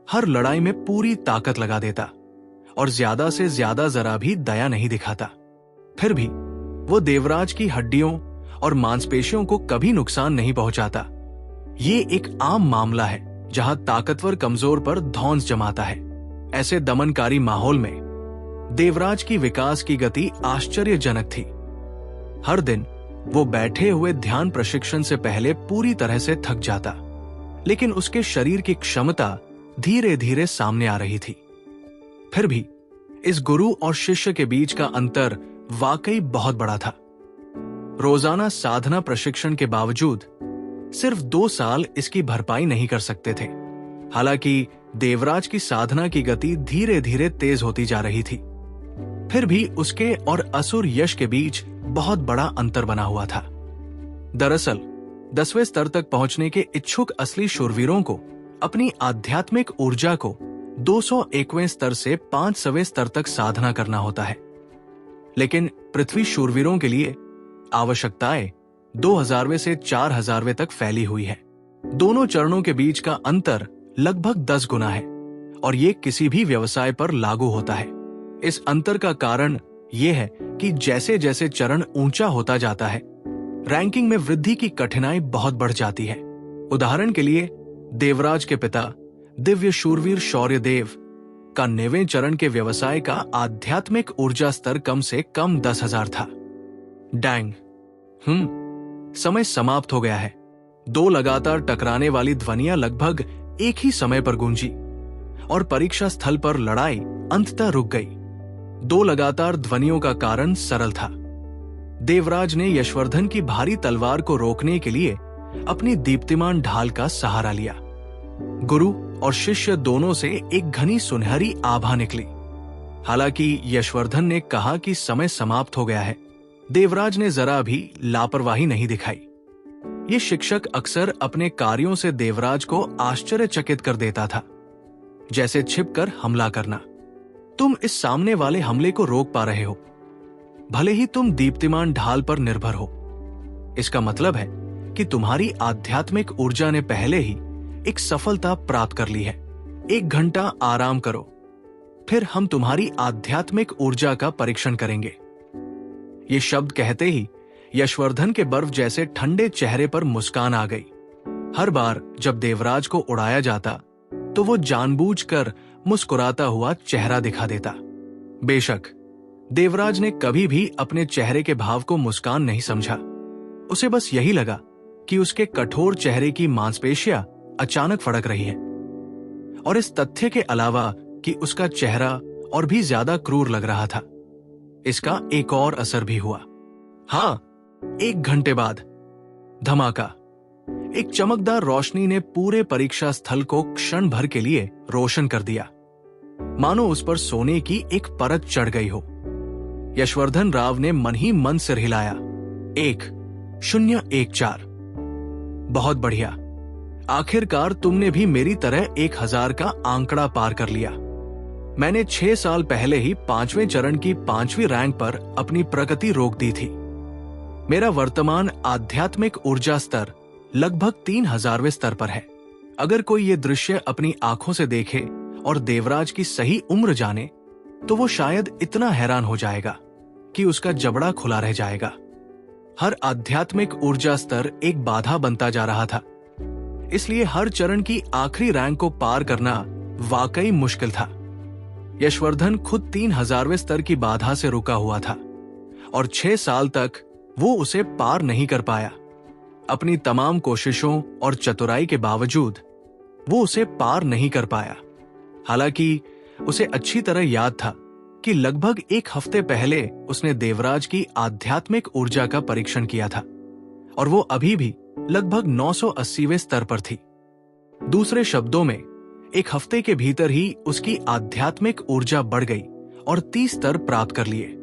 A: हर लड़ाई में पूरी ताकत लगा देता और ज्यादा से ज्यादा जरा भी दया नहीं दिखाता। फिर भी वो देवराज की हड्डियों और मांसपेशियों को कभी नुकसान नहीं पहुंचाता। ये एक आम मामला है जहां ताकतवर कमजोर पर धौंस जमाता है। ऐसे दमनकारी माहौल में देवराज की विकास की गति आश्चर्यजनक थी। हर दिन वो बैठे हुए ध्यान प्रशिक्षण से पहले पूरी तरह से थक जाता, लेकिन उसके शरीर की क्षमता धीरे धीरे सामने आ रही थी। फिर भी इस गुरु और शिष्य के बीच का अंतर वाकई बहुत बड़ा था। रोजाना साधना प्रशिक्षण के बावजूद सिर्फ 2 साल इसकी भरपाई नहीं कर सकते थे। हालांकि देवराज की साधना की गति धीरे धीरे तेज होती जा रही थी, फिर भी उसके और असुर यश के बीच बहुत बड़ा अंतर बना हुआ था। दरअसल 10वें स्तर तक पहुंचने के इच्छुक असली शूरवीरों को अपनी आध्यात्मिक ऊर्जा को 201वें स्तर से 500वें स्तर तक साधना करना होता है, लेकिन पृथ्वी शूरवीरों के लिए आवश्यकताएं 2000वें से 4000वें तक फैली हुई है। दोनों चरणों के बीच का अंतर लगभग 10 गुना है और ये किसी भी व्यवसाय पर लागू होता है। इस अंतर का कारण यह है कि जैसे जैसे चरण ऊंचा होता जाता है, रैंकिंग में वृद्धि की कठिनाई बहुत बढ़ जाती है। उदाहरण के लिए देवराज के पिता दिव्य शूरवीर शौर्य देव का 9वें चरण के व्यवसाय का आध्यात्मिक ऊर्जा स्तर कम से कम 10,000 था। डैंग। समय समाप्त हो गया है। 2 लगातार टकराने वाली ध्वनियां लगभग एक ही समय पर गूंजी और परीक्षा स्थल पर लड़ाई अंततः रुक गई। 2 लगातार ध्वनियों का कारण सरल था। देवराज ने यशवर्धन की भारी तलवार को रोकने के लिए अपनी दीप्तिमान ढाल का सहारा लिया। गुरु और शिष्य दोनों से एक घनी सुनहरी आभा निकली। हालांकि यशवर्धन ने कहा कि समय समाप्त हो गया है, देवराज ने जरा भी लापरवाही नहीं दिखाई। ये शिक्षक अक्सर अपने कार्यों से देवराज को आश्चर्यचकित कर देता था, जैसे छिपकर हमला करना। तुम इस सामने वाले हमले को रोक पा रहे हो, भले ही तुम दीप्तिमान ढाल पर निर्भर हो। इसका मतलब है कि तुम्हारी आध्यात्मिक ऊर्जा ने पहले ही एक सफलता प्राप्त कर ली है। 1 घंटा आराम करो, फिर हम तुम्हारी आध्यात्मिक ऊर्जा का परीक्षण करेंगे। ये शब्द कहते ही यशवर्धन के बर्फ जैसे ठंडे चेहरे पर मुस्कान आ गई। हर बार जब देवराज को उड़ाया जाता तो वो जानबूझकर मुस्कुराता हुआ चेहरा दिखा देता। बेशक देवराज ने कभी भी अपने चेहरे के भाव को मुस्कान नहीं समझा। उसे बस यही लगा कि उसके कठोर चेहरे की मांसपेशियां अचानक फड़क रही हैं। और इस तथ्य के अलावा कि उसका चेहरा और भी ज्यादा क्रूर लग रहा था, इसका एक और असर भी हुआ। हाँ, 1 घंटे बाद धमाका। एक चमकदार रोशनी ने पूरे परीक्षा स्थल को क्षण भर के लिए रोशन कर दिया, मानो उस पर सोने की एक परत चढ़ गई हो। यशवर्धन राव ने मन ही मन सिर हिलाया। 1014। बहुत बढ़िया, आखिरकार तुमने भी मेरी तरह 1000 का आंकड़ा पार कर लिया। मैंने 6 साल पहले ही 5वें चरण की 5वीं रैंक पर अपनी प्रगति रोक दी थी। मेरा वर्तमान आध्यात्मिक ऊर्जा स्तर लगभग 3000वें स्तर पर है। अगर कोई ये दृश्य अपनी आंखों से देखे और देवराज की सही उम्र जाने, तो वो शायद इतना हैरान हो जाएगा कि उसका जबड़ा खुला रह जाएगा। हर आध्यात्मिक ऊर्जा स्तर एक बाधा बनता जा रहा था, इसलिए हर चरण की आखिरी रैंक को पार करना वाकई मुश्किल था। यशवर्धन खुद 3000वें स्तर की बाधा से रुका हुआ था और 6 साल तक वो उसे पार नहीं कर पाया। अपनी तमाम कोशिशों और चतुराई के बावजूद वो उसे पार नहीं कर पाया। हालांकि उसे अच्छी तरह याद था कि लगभग 1 हफ्ते पहले उसने देवराज की आध्यात्मिक ऊर्जा का परीक्षण किया था और वो अभी भी लगभग 980वें स्तर पर थी। दूसरे शब्दों में, 1 हफ्ते के भीतर ही उसकी आध्यात्मिक ऊर्जा बढ़ गई और 30 स्तर प्राप्त कर लिए,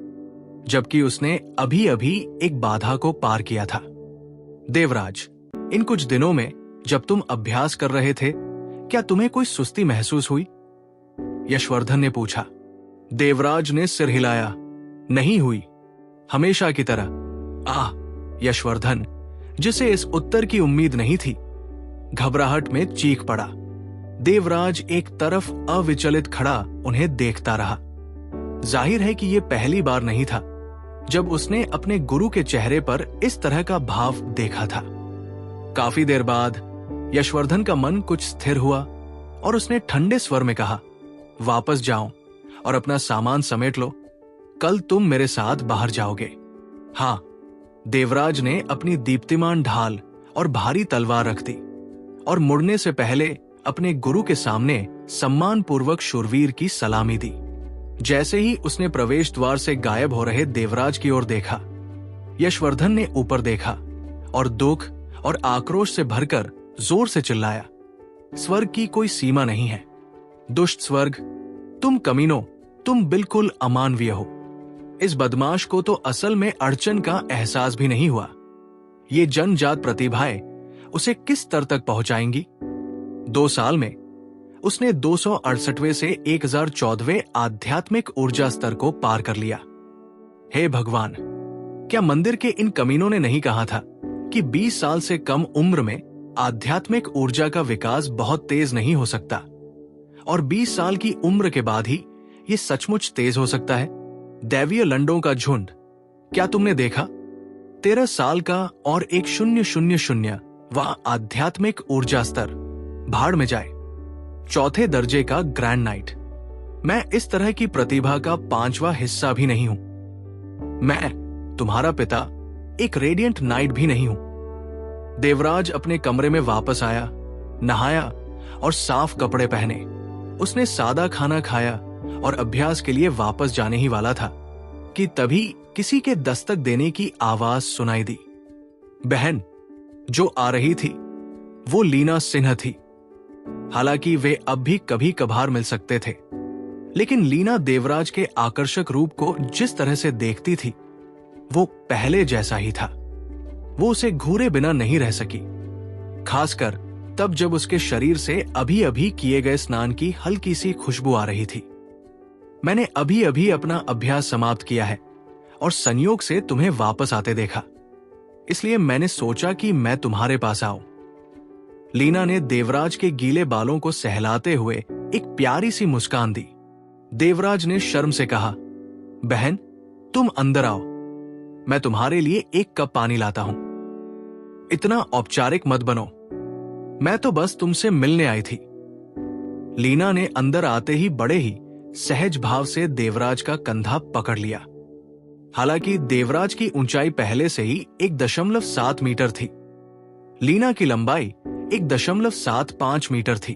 A: जबकि उसने अभी अभी एक बाधा को पार किया था। देवराज, इन कुछ दिनों में जब तुम अभ्यास कर रहे थे, क्या तुम्हें कोई सुस्ती महसूस हुई? यशवर्धन ने पूछा। देवराज ने सिर हिलाया। नहीं हुई, हमेशा की तरह। यशवर्धन, जिसे इस उत्तर की उम्मीद नहीं थी, घबराहट में चीख पड़ा। देवराज एक तरफ अविचलित खड़ा उन्हें देखता रहा। जाहिर है कि यह पहली बार नहीं था जब उसने अपने गुरु के चेहरे पर इस तरह का भाव देखा था। काफी देर बाद यशवर्धन का मन कुछ स्थिर हुआ और उसने ठंडे स्वर में कहा, वापस जाओ और अपना सामान समेट लो। कल तुम मेरे साथ बाहर जाओगे। हाँ। देवराज ने अपनी दीप्तिमान ढाल और भारी तलवार रख दी और मुड़ने से पहले अपने गुरु के सामने सम्मानपूर्वक शूरवीर की सलामी दी। जैसे ही उसने प्रवेश द्वार से गायब हो रहे देवराज की ओर देखा, यशवर्धन ने ऊपर देखा और दुख और आक्रोश से भरकर जोर से चिल्लाया, स्वर्ग की कोई सीमा नहीं है। दुष्ट स्वर्ग, तुम कमीनों, तुम बिल्कुल अमानवीय हो। इस बदमाश को तो असल में अड़चन का एहसास भी नहीं हुआ। ये जनजात प्रतिभाएं उसे किस स्तर तक पहुंचाएंगी? 2 साल में उसने 268वें से 1014वें आध्यात्मिक ऊर्जा स्तर को पार कर लिया। हे भगवान, क्या मंदिर के इन कमीनों ने नहीं कहा था कि 20 साल से कम उम्र में आध्यात्मिक ऊर्जा का विकास बहुत तेज नहीं हो सकता, और 20 साल की उम्र के बाद ही ये सचमुच तेज हो सकता है? दैवीय लंडों का झुंड, क्या तुमने देखा? 13 साल का और एक 000 वह आध्यात्मिक ऊर्जा स्तर, भाड़ में जाए। 4थे दर्जे का ग्रैंड नाइट। मैं इस तरह की प्रतिभा का 5वां हिस्सा भी नहीं हूं। मैं तुम्हारा पिता एक रेडिएंट नाइट भी नहीं हूं। देवराज अपने कमरे में वापस आया, नहाया और साफ कपड़े पहने। उसने सादा खाना खाया और अभ्यास के लिए वापस जाने ही वाला था कि तभी किसी के दस्तक देने की आवाज सुनाई दी। बहन जो आ रही थी वो लीना सिन्हा थी। हालांकि वे अब भी कभी कभार मिल सकते थे, लेकिन लीना देवराज के आकर्षक रूप को जिस तरह से देखती थी वो पहले जैसा ही था। वो उसे घूरे बिना नहीं रह सकी, खासकर तब जब उसके शरीर से अभी अभी किए गए स्नान की हल्की सी खुशबू आ रही थी। मैंने अभी अभी अपना अभ्यास समाप्त किया है और संयोग से तुम्हें वापस आते देखा, इसलिए मैंने सोचा कि मैं तुम्हारे पास आऊं। लीना ने देवराज के गीले बालों को सहलाते हुए एक प्यारी सी मुस्कान दी। देवराज ने शर्म से कहा, बहन तुम अंदर आओ, मैं तुम्हारे लिए 1 कप पानी लाता हूं। इतना औपचारिक मत बनो, मैं तो बस तुमसे मिलने आई थी। लीना ने अंदर आते ही बड़े ही सहज भाव से देवराज का कंधा पकड़ लिया हालांकि देवराज की ऊंचाई पहले से ही 1.7 मीटर थी। लीना की लंबाई 1.75 मीटर थी।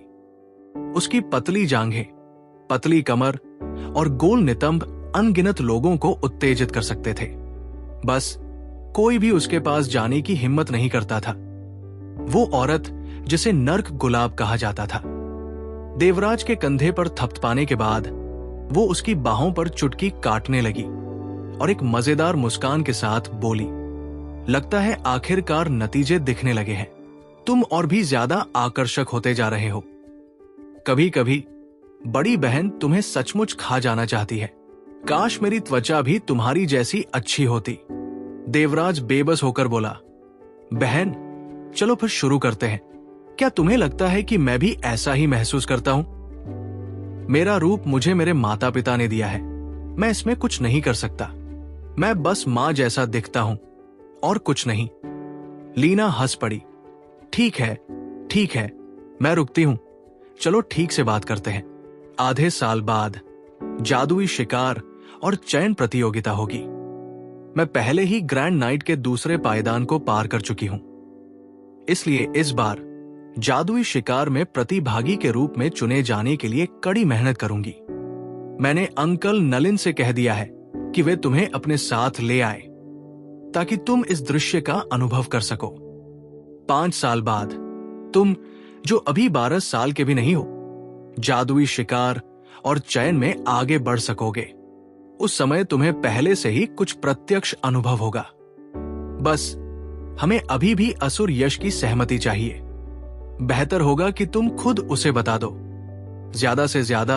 A: उसकी पतली जांघें, पतली कमर और गोल नितंब अनगिनत लोगों को उत्तेजित कर सकते थे। बस कोई भी उसके पास जाने की हिम्मत नहीं करता था। वो औरत जिसे नर्क गुलाब कहा जाता था। देवराज के कंधे पर थपथपाने के बाद वो उसकी बाहों पर चुटकी काटने लगी और एक मजेदार मुस्कान के साथ बोली, लगता है आखिरकार नतीजे दिखने लगे हैं। तुम और भी ज्यादा आकर्षक होते जा रहे हो। कभी कभी बड़ी बहन तुम्हें सचमुच खा जाना चाहती है। काश मेरी त्वचा भी तुम्हारी जैसी अच्छी होती। देवराज बेबस होकर बोला, बहन चलो फिर शुरू करते हैं। क्या तुम्हें लगता है कि मैं भी ऐसा ही महसूस करता हूं? मेरा रूप मुझे मेरे माता पिता ने दिया है। मैं इसमें कुछ नहीं कर सकता। मैं बस मां जैसा दिखता हूं और कुछ नहीं। लीना हंस पड़ी। ठीक है, मैं रुकती हूं। चलो ठीक से बात करते हैं। आधे साल बाद जादुई शिकार और चयन प्रतियोगिता होगी। मैं पहले ही ग्रैंड नाइट के दूसरे पायदान को पार कर चुकी हूं। इसलिए इस बार जादुई शिकार में प्रतिभागी के रूप में चुने जाने के लिए कड़ी मेहनत करूंगी। मैंने अंकल नलिन से कह दिया है कि वे तुम्हें अपने साथ ले आए ताकि तुम इस दृश्य का अनुभव कर सको। 5 साल बाद तुम, जो अभी 12 साल के भी नहीं हो, जादुई शिकार और चयन में आगे बढ़ सकोगे। उस समय तुम्हें पहले से ही कुछ प्रत्यक्ष अनुभव होगा। बस हमें अभी भी असुर यश की सहमति चाहिए। बेहतर होगा कि तुम खुद उसे बता दो। ज्यादा से ज्यादा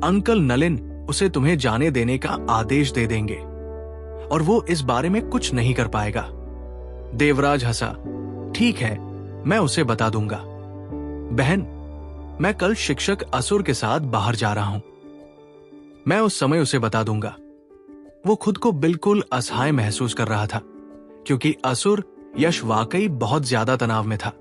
A: अंकल नलिन उसे तुम्हें जाने देने का आदेश दे देंगे और वो इस बारे में कुछ नहीं कर पाएगा। देवराज हंसा। ठीक है, मैं उसे बता दूंगा। बहन, मैं कल शिक्षक असुर के साथ बाहर जा रहा हूं। मैं उस समय उसे बता दूंगा। वो खुद को बिल्कुल असहाय महसूस कर रहा था क्योंकि असुर यश वाकई बहुत ज्यादा तनाव में था।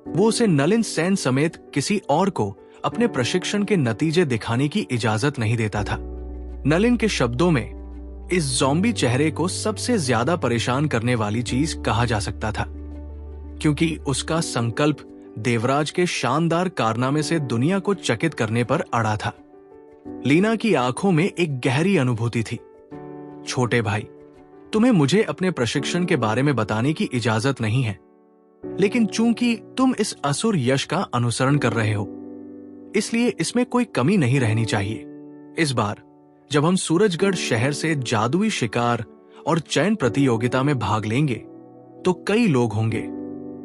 A: वो उसे नलिन सेन समेत किसी और को अपने प्रशिक्षण के नतीजे दिखाने की इजाजत नहीं देता था। नलिन के शब्दों में इस ज़ॉम्बी चेहरे को सबसे ज्यादा परेशान करने वाली चीज कहा जा सकता था क्योंकि उसका संकल्प देवराज के शानदार कारनामे से दुनिया को चकित करने पर अड़ा था। लीना की आंखों में एक गहरी अनुभूति थी। छोटे भाई, तुम्हें मुझे अपने प्रशिक्षण के बारे में बताने की इजाजत नहीं है, लेकिन चूंकि तुम इस असुर यश का अनुसरण कर रहे हो, इसलिए इसमें कोई कमी नहीं रहनी चाहिए। इस बार जब हम सूरजगढ़ शहर से जादुई शिकार और चयन प्रतियोगिता में भाग लेंगे तो कई लोग होंगे,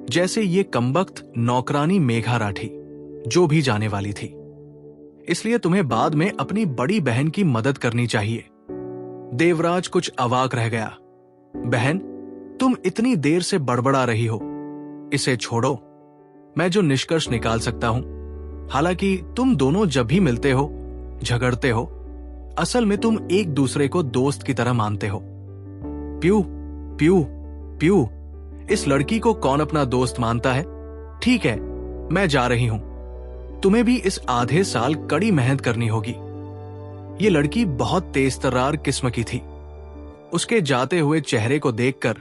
A: जैसे ये कमबख्त नौकरानी मेघा राठी जो भी जाने वाली थी। इसलिए तुम्हें बाद में अपनी बड़ी बहन की मदद करनी चाहिए। देवराज कुछ अवाक रह गया। बहन, तुम इतनी देर से बड़बड़ा रही हो, इसे छोड़ो। मैं जो निष्कर्ष निकाल सकता हूं, हालांकि तुम दोनों जब भी मिलते हो, झगड़ते हो, असल में तुम एक दूसरे को दोस्त की तरह मानते हो। प्यू प्यू प्यू, इस लड़की को कौन अपना दोस्त मानता है? ठीक है, मैं जा रही हूं। तुम्हें भी इस आधे साल कड़ी मेहनत करनी होगी। ये लड़की बहुत तेज तर्रार किस्म की थी। उसके जाते हुए चेहरे को देखकर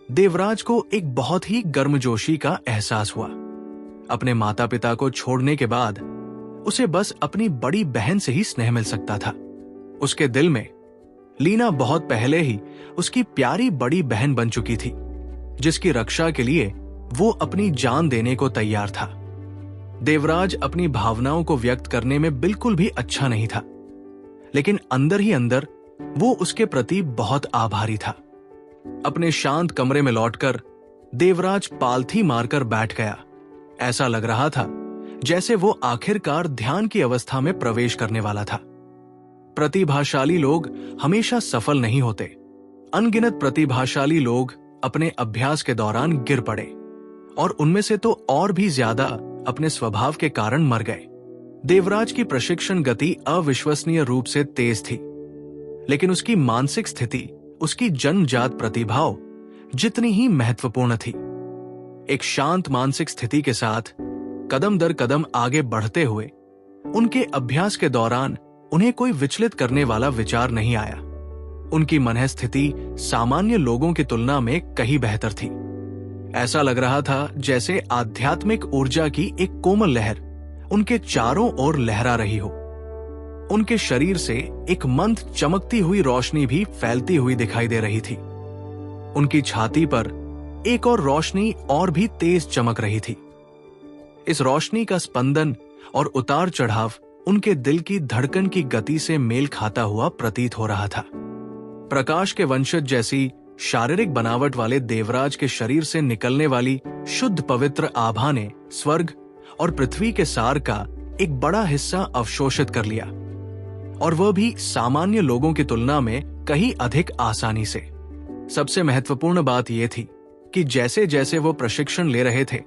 A: देवराज को एक बहुत ही गर्मजोशी का एहसास हुआ। अपने माता पिता को छोड़ने के बाद उसे बस अपनी बड़ी बहन से ही स्नेह मिल सकता था। उसके दिल में लीना बहुत पहले ही उसकी प्यारी बड़ी बहन बन चुकी थी, जिसकी रक्षा के लिए वो अपनी जान देने को तैयार था। देवराज अपनी भावनाओं को व्यक्त करने में बिल्कुल भी अच्छा नहीं था, लेकिन अंदर ही अंदर वो उसके प्रति बहुत आभारी था। अपने शांत कमरे में लौटकर देवराज पालथी मारकर बैठ गया। ऐसा लग रहा था जैसे वो आखिरकार ध्यान की अवस्था में प्रवेश करने वाला था। प्रतिभाशाली लोग हमेशा सफल नहीं होते। अनगिनत प्रतिभाशाली लोग अपने अभ्यास के दौरान गिर पड़े और उनमें से तो और भी ज्यादा अपने स्वभाव के कारण मर गए। देवराज की प्रशिक्षण गति अविश्वसनीय रूप से तेज थी, लेकिन उसकी मानसिक स्थिति उसकी जन्मजात प्रतिभाओं जितनी ही महत्वपूर्ण थी। एक शांत मानसिक स्थिति के साथ कदम दर कदम आगे बढ़ते हुए उनके अभ्यास के दौरान उन्हें कोई विचलित करने वाला विचार नहीं आया। उनकी मन स्थिति सामान्य लोगों की तुलना में कहीं बेहतर थी। ऐसा लग रहा था जैसे आध्यात्मिक ऊर्जा की एक कोमल लहर उनके चारों ओर लहरा रही हो। उनके शरीर से एक मंद चमकती हुई रोशनी भी फैलती हुई दिखाई दे रही थी। उनकी छाती पर एक और रोशनी और भी तेज चमक रही थी। इस रोशनी का स्पंदन और उतार चढ़ाव उनके दिल की धड़कन की गति से मेल खाता हुआ प्रतीत हो रहा था। प्रकाश के वंशज जैसी शारीरिक बनावट वाले देवराज के शरीर से निकलने वाली शुद्ध पवित्र आभा ने स्वर्ग और पृथ्वी के सार का एक बड़ा हिस्सा अवशोषित कर लिया, और वह भी सामान्य लोगों की तुलना में कहीं अधिक आसानी से। सबसे महत्वपूर्ण बात यह थी कि जैसे जैसे वो प्रशिक्षण ले रहे थे,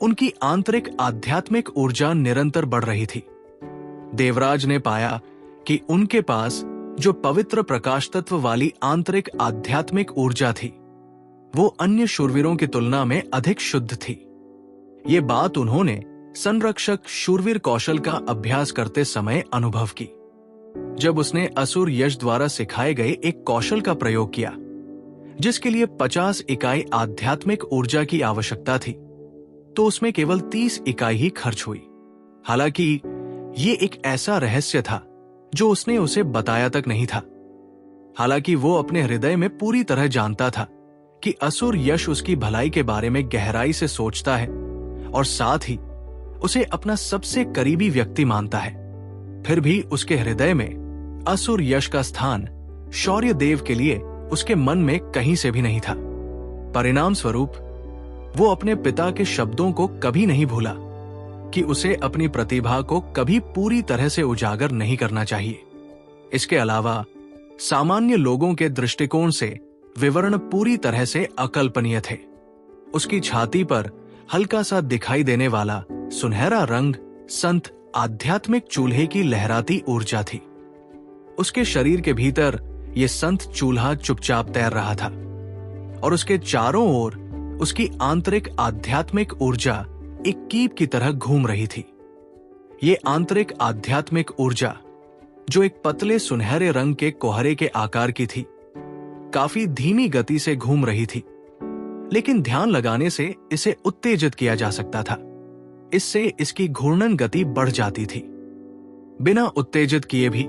A: उनकी आंतरिक आध्यात्मिक ऊर्जा निरंतर बढ़ रही थी। देवराज ने पाया कि उनके पास जो पवित्र प्रकाश तत्व वाली आंतरिक आध्यात्मिक ऊर्जा थी, वो अन्य शूरवीरों की तुलना में अधिक शुद्ध थी। ये बात उन्होंने संरक्षक शूरवीर कौशल का अभ्यास करते समय अनुभव की। जब उसने असुर यश द्वारा सिखाए गए एक कौशल का प्रयोग किया, जिसके लिए 50 इकाई आध्यात्मिक ऊर्जा की आवश्यकता थी, तो उसमें केवल 30 इकाई ही खर्च हुई। हालांकि ये एक ऐसा रहस्य था जो उसने उसे बताया तक नहीं था। हालांकि वो अपने हृदय में पूरी तरह जानता था कि असुर यश उसकी भलाई के बारे में गहराई से सोचता है और साथ ही उसे अपना सबसे करीबी व्यक्ति मानता है। फिर भी उसके हृदय में असुर यश का स्थान शौर्य देव के लिए उसके मन में कहीं से भी नहीं था। परिणाम स्वरूप वो अपने पिता के शब्दों को कभी नहीं भूला कि उसे अपनी प्रतिभा को कभी पूरी तरह से उजागर नहीं करना चाहिए। इसके अलावा सामान्य लोगों के दृष्टिकोण से विवरण पूरी तरह से अकल्पनीय थे। उसकी छाती पर हल्का सा दिखाई देने वाला सुनहरा रंग संत आध्यात्मिक चूल्हे की लहराती ऊर्जा थी। उसके शरीर के भीतर ये संत चूल्हा चुपचाप तैर रहा था, और उसके चारों ओर उसकी आंतरिक आध्यात्मिक ऊर्जा एक कीप की तरह घूम रही थी। ये आंतरिक आध्यात्मिक ऊर्जा, जो एक पतले सुनहरे रंग के कोहरे के आकार की थी, काफी धीमी गति से घूम रही थी, लेकिन ध्यान लगाने से इसे उत्तेजित किया जा सकता था। इससे इसकी घूर्णन गति बढ़ जाती थी। बिना उत्तेजित किए भी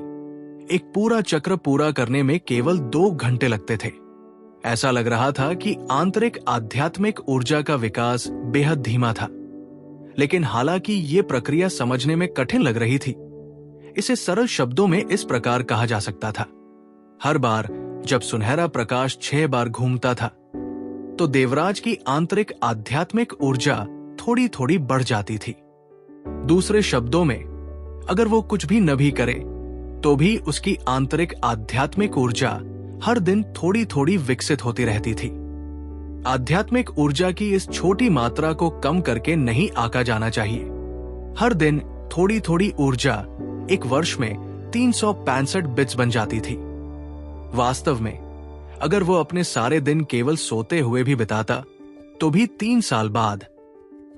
A: एक पूरा चक्र पूरा करने में केवल 2 घंटे लगते थे। ऐसा लग रहा था कि आंतरिक आध्यात्मिक ऊर्जा का विकास बेहद धीमा था, लेकिन हालांकि ये प्रक्रिया समझने में कठिन लग रही थी, इसे सरल शब्दों में इस प्रकार कहा जा सकता था। हर बार जब सुनहरा प्रकाश 6 बार घूमता था, तो देवराज की आंतरिक आध्यात्मिक ऊर्जा थोड़ी थोड़ी बढ़ जाती थी। दूसरे शब्दों में, अगर वो कुछ भी न भी करे, तो भी उसकी आंतरिक आध्यात्मिक ऊर्जा हर दिन थोड़ी थोड़ी विकसित होती रहती थी। आध्यात्मिक ऊर्जा की इस छोटी मात्रा को कम करके नहीं आंका जाना चाहिए। हर दिन थोड़ी थोड़ी ऊर्जा एक वर्ष में 365 बिट्स बन जाती थी। वास्तव में अगर वो अपने सारे दिन केवल सोते हुए भी बिताता, तो भी 3 साल बाद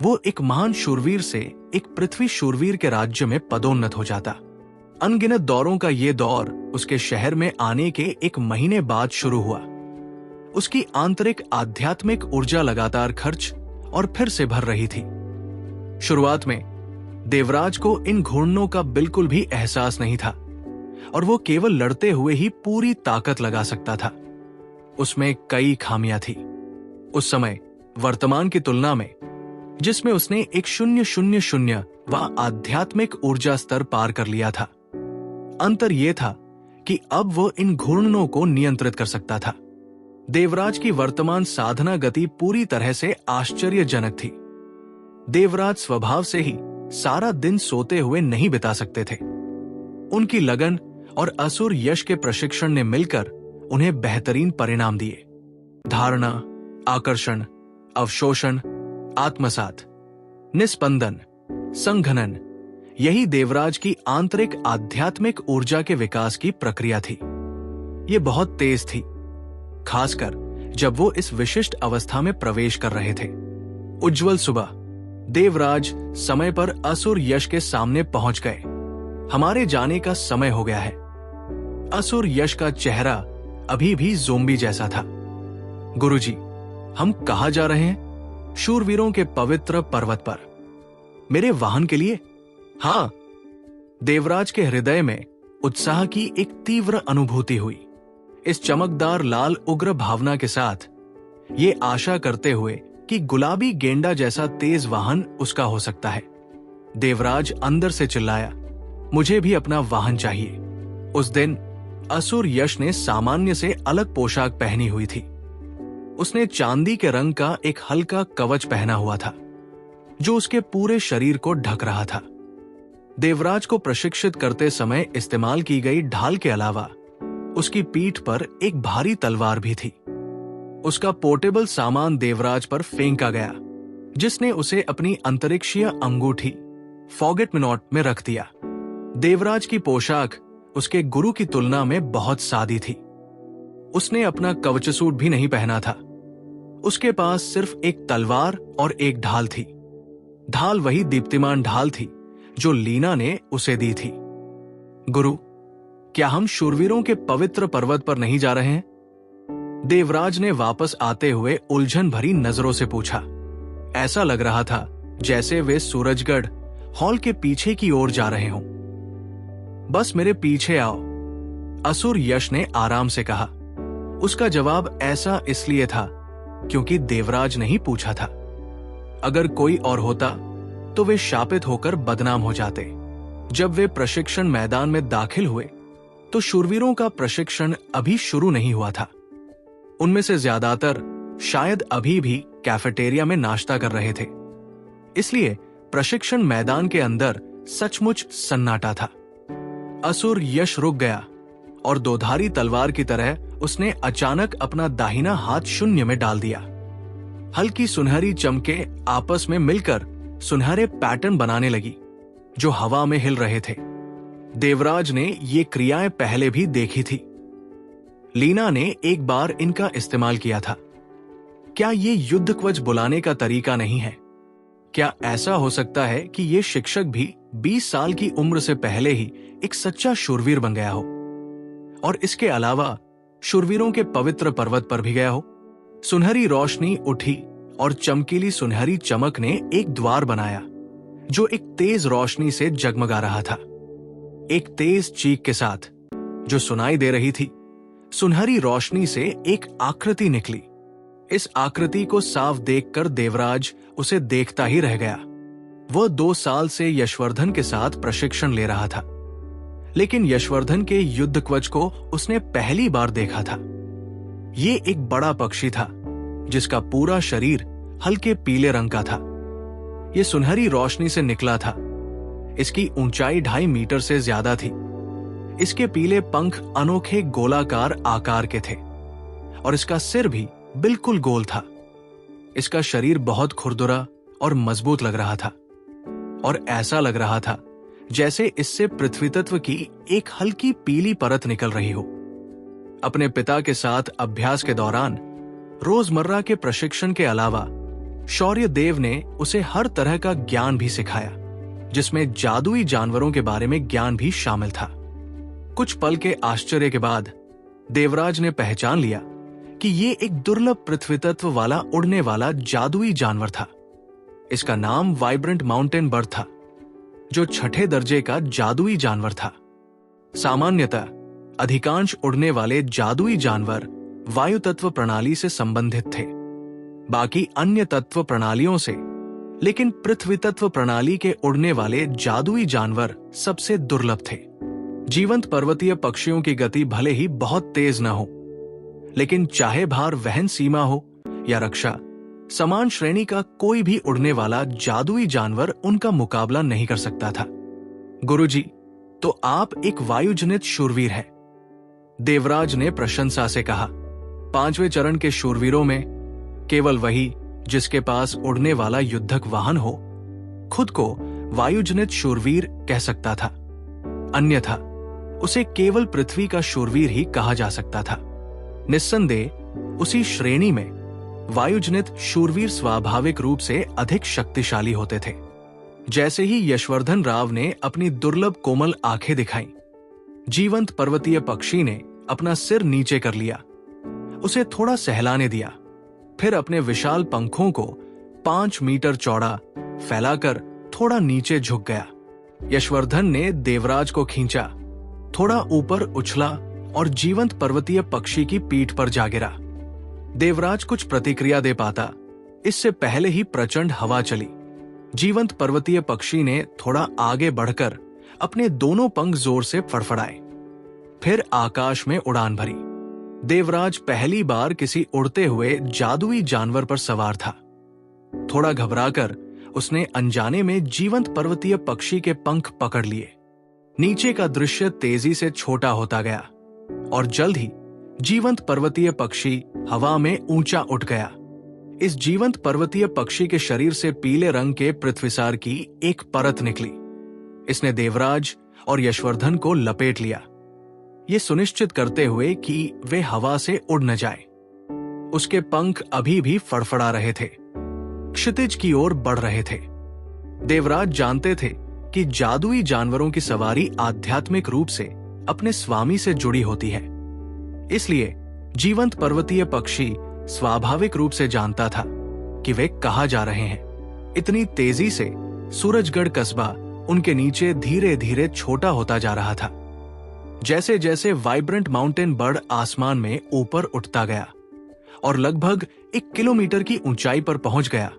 A: वो एक महान शूरवीर से एक पृथ्वी शूरवीर के राज्य में पदोन्नत हो जाता। अनगिनत दौरों का ये दौर उसके शहर में आने के 1 महीने बाद शुरू हुआ। उसकी आंतरिक आध्यात्मिक ऊर्जा लगातार खर्च और फिर से भर रही थी। शुरुआत में देवराज को इन घूर्णनों का बिल्कुल भी एहसास नहीं था, और वो केवल लड़ते हुए ही पूरी ताकत लगा सकता था। उसमें कई खामियां थी। उस समय वर्तमान की तुलना में, जिसमें उसने एक 000 व आध्यात्मिक ऊर्जा स्तर पार कर लिया था, अंतर यह था कि अब वो इन घूर्णनों को नियंत्रित कर सकता था। देवराज की वर्तमान साधना गति पूरी तरह से आश्चर्यजनक थी। देवराज स्वभाव से ही सारा दिन सोते हुए नहीं बिता सकते थे। उनकी लगन और असुर यश के प्रशिक्षण ने मिलकर उन्हें बेहतरीन परिणाम दिए। धारणा, आकर्षण, अवशोषण, आत्मसात, निस्पंदन, संघनन, यही देवराज की आंतरिक आध्यात्मिक ऊर्जा के विकास की प्रक्रिया थी। ये बहुत तेज थी, खासकर जब वो इस विशिष्ट अवस्था में प्रवेश कर रहे थे। उज्जवल सुबह, देवराज समय पर असुर यश के सामने पहुंच गए। हमारे जाने का समय हो गया है। असुर यश का चेहरा अभी भी ज़ोंबी जैसा था। गुरुजी, हम कहाँ जा रहे हैं? शूरवीरों के पवित्र पर्वत पर। मेरे वाहन के लिए? हाँ। देवराज के हृदय में उत्साह की एक तीव्र अनुभूति हुई, इस चमकदार लाल उग्र भावना के साथ, ये आशा करते हुए कि गुलाबी गेंडा जैसा तेज वाहन उसका हो सकता है। देवराज अंदर से चिल्लाया, मुझे भी अपना वाहन चाहिए। उस दिन असुर यश ने सामान्य से अलग पोशाक पहनी हुई थी। उसने चांदी के रंग का एक हल्का कवच पहना हुआ था, जो उसके पूरे शरीर को ढक रहा था। देवराज को प्रशिक्षित करते समय इस्तेमाल की गई ढाल के अलावा उसकी पीठ पर एक भारी तलवार भी थी। उसका पोर्टेबल सामान देवराज पर फेंका गया, जिसने उसे अपनी अंतरिक्षीय अंगूठी फॉगेट मिनॉट में रख दिया। देवराज की पोशाक उसके गुरु की तुलना में बहुत सादी थी। उसने अपना कवचसूट भी नहीं पहना था। उसके पास सिर्फ एक तलवार और एक ढाल थी। ढाल वही दीप्तिमान ढाल थी जो लीना ने उसे दी थी। गुरु, क्या हम शूरवीरों के पवित्र पर्वत पर नहीं जा रहे हैं? देवराज ने वापस आते हुए उलझन भरी नजरों से पूछा। ऐसा लग रहा था जैसे वे सूरजगढ़ हॉल के पीछे की ओर जा रहे हों। बस मेरे पीछे आओ, असुर यश ने आराम से कहा। उसका जवाब ऐसा इसलिए था क्योंकि देवराज नहीं पूछा था। अगर कोई और होता तो वे शापित होकर बदनाम हो जाते। जब वे प्रशिक्षण मैदान में दाखिल हुए तो शूरवीरों का प्रशिक्षण अभी शुरू नहीं हुआ था। उनमें से ज्यादातर शायद अभी भी कैफेटेरिया में नाश्ता कर रहे थे। इसलिए प्रशिक्षण मैदान के अंदर सचमुच सन्नाटा था। असुर यश रुक गया और दोधारी तलवार की तरह उसने अचानक अपना दाहिना हाथ शून्य में डाल दिया। हल्की सुनहरी चमके आपस में मिलकर सुनहरे पैटर्न बनाने लगी, जो हवा में हिल रहे थे। देवराज ने ये क्रियाएं पहले भी देखी थी। लीना ने एक बार इनका इस्तेमाल किया था। क्या ये युद्ध कवच बुलाने का तरीका नहीं है? क्या ऐसा हो सकता है कि ये शिक्षक भी 20 साल की उम्र से पहले ही एक सच्चा शूरवीर बन गया हो, और इसके अलावा शूरवीरों के पवित्र पर्वत पर भी गया हो? सुनहरी रोशनी उठी और चमकीली सुनहरी चमक ने एक द्वार बनाया, जो एक तेज रोशनी से जगमगा रहा था। एक तेज चीख के साथ जो सुनाई दे रही थी, सुनहरी रोशनी से एक आकृति निकली। इस आकृति को साफ देखकर देवराज उसे देखता ही रह गया। वह 2 साल से यशवर्धन के साथ प्रशिक्षण ले रहा था, लेकिन यशवर्धन के युद्ध कवच को उसने पहली बार देखा था। ये एक बड़ा पक्षी था जिसका पूरा शरीर हल्के पीले रंग का था। ये सुनहरी रोशनी से निकला था। इसकी ऊंचाई 2.5 मीटर से ज्यादा थी। इसके पीले पंख अनोखे गोलाकार आकार के थे और इसका सिर भी बिल्कुल गोल था। इसका शरीर बहुत खुरदुरा और मजबूत लग रहा था, और ऐसा लग रहा था जैसे इससे पृथ्वी तत्व की एक हल्की पीली परत निकल रही हो। अपने पिता के साथ अभ्यास के दौरान रोजमर्रा के प्रशिक्षण के अलावा शौर्य देव ने उसे हर तरह का ज्ञान भी सिखाया, जिसमें जादुई जानवरों के बारे में ज्ञान भी शामिल था। कुछ पल के आश्चर्य के बाद देवराज ने पहचान लिया कि ये एक दुर्लभ पृथ्वी तत्व वाला उड़ने वाला जादुई जानवर था। इसका नाम वाइब्रेंट माउंटेन बर्ड था, जो 6ठे दर्जे का जादुई जानवर था। सामान्यतः अधिकांश उड़ने वाले जादुई जानवर वायु तत्व प्रणाली से संबंधित थे, बाकी अन्य तत्व प्रणालियों से, लेकिन पृथ्वी तत्व प्रणाली के उड़ने वाले जादुई जानवर सबसे दुर्लभ थे। जीवंत पर्वतीय पक्षियों की गति भले ही बहुत तेज न हो, लेकिन चाहे भार वहन सीमा हो या रक्षा, समान श्रेणी का कोई भी उड़ने वाला जादुई जानवर उनका मुकाबला नहीं कर सकता था। गुरुजी, तो आप एक वायुजनित शूरवीर हैं, देवराज ने प्रशंसा से कहा। 5वें चरण के शूरवीरों में केवल वही जिसके पास उड़ने वाला युद्धक वाहन हो खुद को वायुजनित शूरवीर कह सकता था, अन्यथा उसे केवल पृथ्वी का शूरवीर ही कहा जा सकता था। निस्संदेह उसी श्रेणी में वायुजनित शूरवीर स्वाभाविक रूप से अधिक शक्तिशाली होते थे। जैसे ही यशवर्धन राव ने अपनी दुर्लभ कोमल आंखें दिखाईं, जीवंत पर्वतीय पक्षी ने अपना सिर नीचे कर लिया, उसे थोड़ा सहलाने दिया, फिर अपने विशाल पंखों को 5 मीटर चौड़ा फैलाकर थोड़ा नीचे झुक गया। यशवर्धन ने देवराज को खींचा, थोड़ा ऊपर उछला और जीवंत पर्वतीय पक्षी की पीठ पर जा गिरा। देवराज कुछ प्रतिक्रिया दे पाता, इससे पहले ही प्रचंड हवा चली। जीवंत पर्वतीय पक्षी ने थोड़ा आगे बढ़कर अपने दोनों पंख जोर से फड़फड़ाए, फिर आकाश में उड़ान भरी। देवराज पहली बार किसी उड़ते हुए जादुई जानवर पर सवार था। थोड़ा घबराकर उसने अनजाने में जीवंत पर्वतीय पक्षी के पंख पकड़ लिए। नीचे का दृश्य तेजी से छोटा होता गया और जल्द ही जीवंत पर्वतीय पक्षी हवा में ऊंचा उठ गया। इस जीवंत पर्वतीय पक्षी के शरीर से पीले रंग के पृथ्वीसार की एक परत निकली। इसने देवराज और यशवर्धन को लपेट लिया, ये सुनिश्चित करते हुए कि वे हवा से उड़ न जाए। उसके पंख अभी भी फड़फड़ा रहे थे, क्षितिज की ओर बढ़ रहे थे। देवराज जानते थे कि जादुई जानवरों की सवारी आध्यात्मिक रूप से अपने स्वामी से जुड़ी होती है, इसलिए जीवंत पर्वतीय पक्षी स्वाभाविक रूप से जानता था कि वे कहां जा रहे हैं। इतनी तेजी से सूरजगढ़ कस्बा उनके नीचे धीरे धीरे छोटा होता जा रहा था। जैसे जैसे वाइब्रेंट माउंटेन बर्ड आसमान में ऊपर उठता गया और लगभग 1 किलोमीटर की ऊंचाई पर पहुंच गया,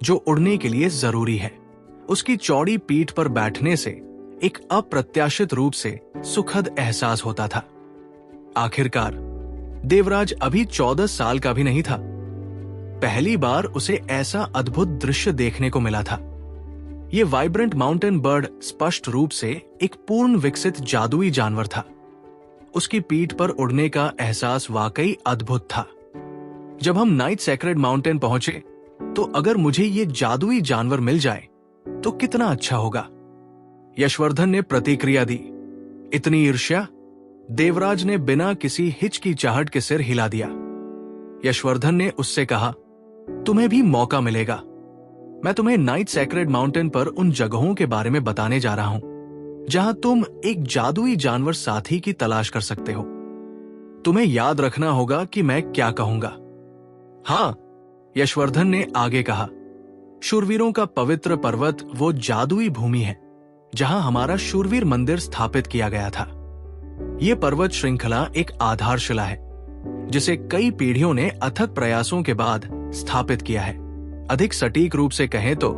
A: जो उड़ने के लिए जरूरी है, उसकी चौड़ी पीठ पर बैठने से एक अप्रत्याशित रूप से सुखद एहसास होता था। आखिरकार देवराज अभी 14 साल का भी नहीं था। पहली बार उसे ऐसा अद्भुत दृश्य देखने को मिला था। ये वाइब्रेंट माउंटेन बर्ड स्पष्ट रूप से एक पूर्ण विकसित जादुई जानवर था। उसकी पीठ पर उड़ने का एहसास वाकई अद्भुत था। जब हम नाइट सेक्रेड माउंटेन पहुंचे तो अगर मुझे ये जादुई जानवर मिल जाए तो कितना अच्छा होगा, यशवर्धन ने प्रतिक्रिया दी। इतनी ईर्ष्या? देवराज ने बिना किसी हिचकिचाहट के सिर हिला दिया। यशवर्धन ने उससे कहा, तुम्हें भी मौका मिलेगा। मैं तुम्हें नाइट सेक्रेड माउंटेन पर उन जगहों के बारे में बताने जा रहा हूं जहां तुम एक जादुई जानवर साथी की तलाश कर सकते हो। तुम्हें याद रखना होगा कि मैं क्या कहूंगा। हां, यशवर्धन ने आगे कहा, शूरवीरों का पवित्र पर्वत वो जादुई भूमि है जहां हमारा शूरवीर मंदिर स्थापित किया गया था। ये पर्वत श्रृंखला एक आधारशिला है जिसे कई पीढ़ियों ने अथक प्रयासों के बाद स्थापित किया है। अधिक सटीक रूप से कहें तो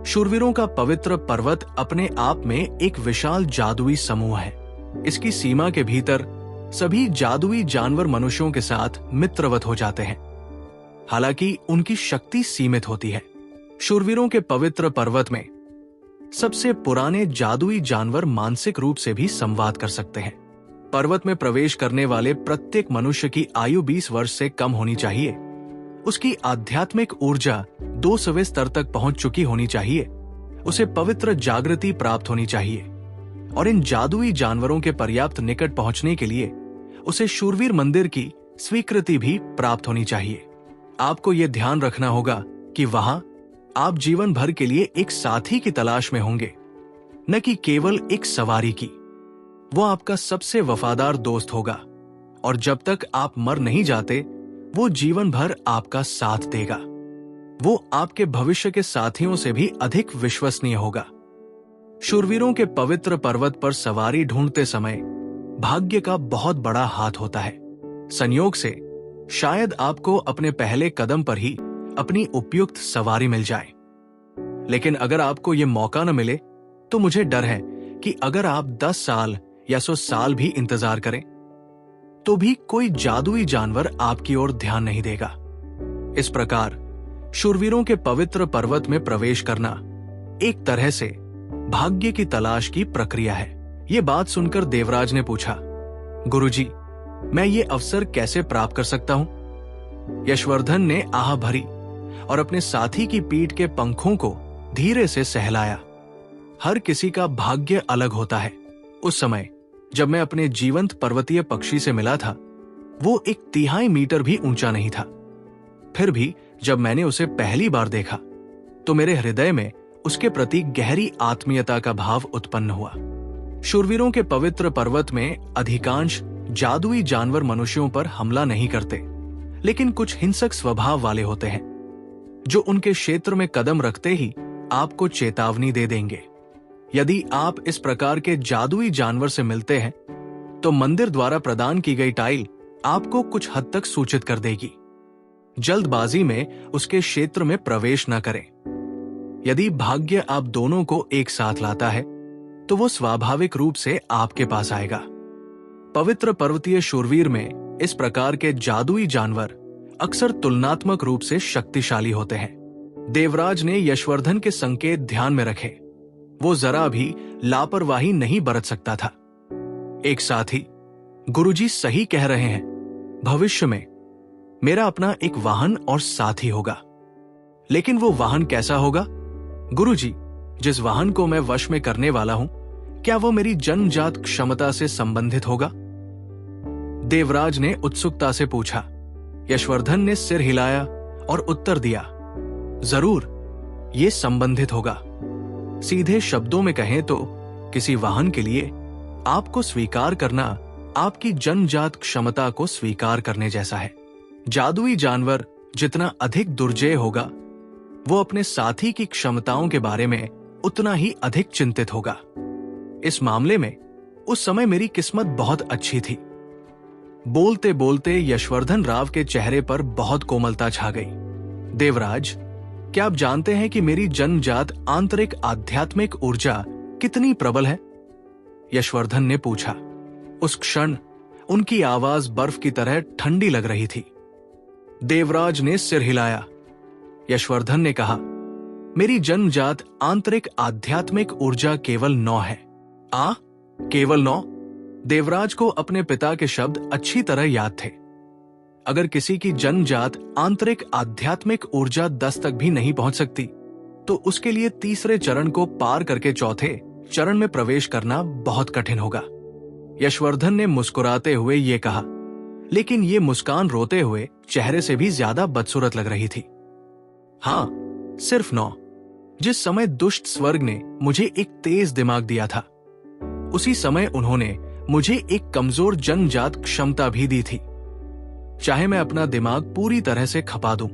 A: शूरवीरों का पवित्र पर्वत अपने आप में एक विशाल जादुई समूह है। इसकी सीमा के भीतर सभी जादुई जानवर मनुष्यों के साथ मित्रवत हो जाते हैं, हालांकि उनकी शक्ति सीमित होती है। शूरवीरों के पवित्र पर्वत में सबसे पुराने जादुई जानवर मानसिक रूप से भी संवाद कर सकते हैं। पर्वत में प्रवेश करने वाले प्रत्येक मनुष्य की आयु 20 वर्ष से कम होनी चाहिए। उसकी आध्यात्मिक ऊर्जा 200वें स्तर तक पहुंच चुकी होनी चाहिए। उसे पवित्र जागृति प्राप्त होनी चाहिए और इन जादुई जानवरों के पर्याप्त निकट पहुंचने के लिए उसे शूरवीर मंदिर की स्वीकृति भी प्राप्त होनी चाहिए। आपको यह ध्यान रखना होगा कि वहां आप जीवन भर के लिए एक साथी की तलाश में होंगे, न कि केवल एक सवारी की। वो आपका सबसे वफादार दोस्त होगा और जब तक आप मर नहीं जाते वो जीवन भर आपका साथ देगा। वो आपके भविष्य के साथियों से भी अधिक विश्वसनीय होगा। शूरवीरों के पवित्र पर्वत पर सवारी ढूंढते समय भाग्य का बहुत बड़ा हाथ होता है। संयोग से शायद आपको अपने पहले कदम पर ही अपनी उपयुक्त सवारी मिल जाए। लेकिन अगर आपको यह मौका न मिले तो मुझे डर है कि अगर आप 10 साल या 100 साल भी इंतजार करें तो भी कोई जादुई जानवर आपकी ओर ध्यान नहीं देगा। इस प्रकार शूरवीरों के पवित्र पर्वत में प्रवेश करना एक तरह से भाग्य की तलाश की प्रक्रिया है। ये बात सुनकर देवराज ने पूछा, गुरुजी, मैं ये अवसर कैसे प्राप्त कर सकता हूं? यशवर्धन ने आह भरी और अपने साथी की पीठ के पंखों को धीरे से सहलाया। हर किसी का भाग्य अलग होता है। उस समय जब मैं अपने जीवंत पर्वतीय पक्षी से मिला था वो 1/3 मीटर भी ऊंचा नहीं था। फिर भी जब मैंने उसे पहली बार देखा तो मेरे हृदय में उसके प्रति गहरी आत्मीयता का भाव उत्पन्न हुआ। शूरवीरों के पवित्र पर्वत में अधिकांश जादुई जानवर मनुष्यों पर हमला नहीं करते, लेकिन कुछ हिंसक स्वभाव वाले होते हैं जो उनके क्षेत्र में कदम रखते ही आपको चेतावनी दे देंगे। यदि आप इस प्रकार के जादुई जानवर से मिलते हैं तो मंदिर द्वारा प्रदान की गई टाइल आपको कुछ हद तक सूचित कर देगी। जल्दबाजी में उसके क्षेत्र में प्रवेश न करें। यदि भाग्य आप दोनों को एक साथ लाता है तो वो स्वाभाविक रूप से आपके पास आएगा। पवित्र पर्वतीय शूरवीर में इस प्रकार के जादुई जानवर अक्सर तुलनात्मक रूप से शक्तिशाली होते हैं। देवराज ने यशवर्धन के संकेत ध्यान में रखे। वो जरा भी लापरवाही नहीं बरत सकता था। एक साथी, गुरुजी सही कह रहे हैं, भविष्य में मेरा अपना एक वाहन और साथी होगा। लेकिन वो वाहन कैसा होगा? गुरुजी, जिस वाहन को मैं वश में करने वाला हूं, क्या वो मेरी जन्मजात क्षमता से संबंधित होगा? देवराज ने उत्सुकता से पूछा। यशवर्धन ने सिर हिलाया और उत्तर दिया, जरूर, ये संबंधित होगा। सीधे शब्दों में कहें तो किसी वाहन के लिए आपको स्वीकार करना आपकी जन्मजात क्षमता को स्वीकार करने जैसा है। जादुई जानवर जितना अधिक दुर्जय होगा, वो अपने साथी की क्षमताओं के बारे में उतना ही अधिक चिंतित होगा। इस मामले में उस समय मेरी किस्मत बहुत अच्छी थी। बोलते बोलते यशवर्धन राव के चेहरे पर बहुत कोमलता छा गई। देवराज, क्या आप जानते हैं कि मेरी जन्मजात आंतरिक आध्यात्मिक ऊर्जा कितनी प्रबल है? यशवर्धन ने पूछा। उस क्षण उनकी आवाज बर्फ की तरह ठंडी लग रही थी। देवराज ने सिर हिलाया। यशवर्धन ने कहा, मेरी जन्मजात आंतरिक आध्यात्मिक ऊर्जा केवल 9 है। केवल 9? देवराज को अपने पिता के शब्द अच्छी तरह याद थे। अगर किसी की जन्मजात आंतरिक आध्यात्मिक ऊर्जा 10 तक भी नहीं पहुंच सकती, तो उसके लिए तीसरे चरण को पार करके चौथे चरण में प्रवेश करना बहुत कठिन होगा। यशवर्धन ने मुस्कुराते हुए ये कहा, लेकिन ये मुस्कान रोते हुए चेहरे से भी ज्यादा बदसूरत लग रही थी। हाँ, सिर्फ 9। जिस समय दुष्ट स्वर्ग ने मुझे एक तेज दिमाग दिया था, उसी समय उन्होंने मुझे एक कमजोर जन्मजात क्षमता भी दी थी। चाहे मैं अपना दिमाग पूरी तरह से खपा दूं,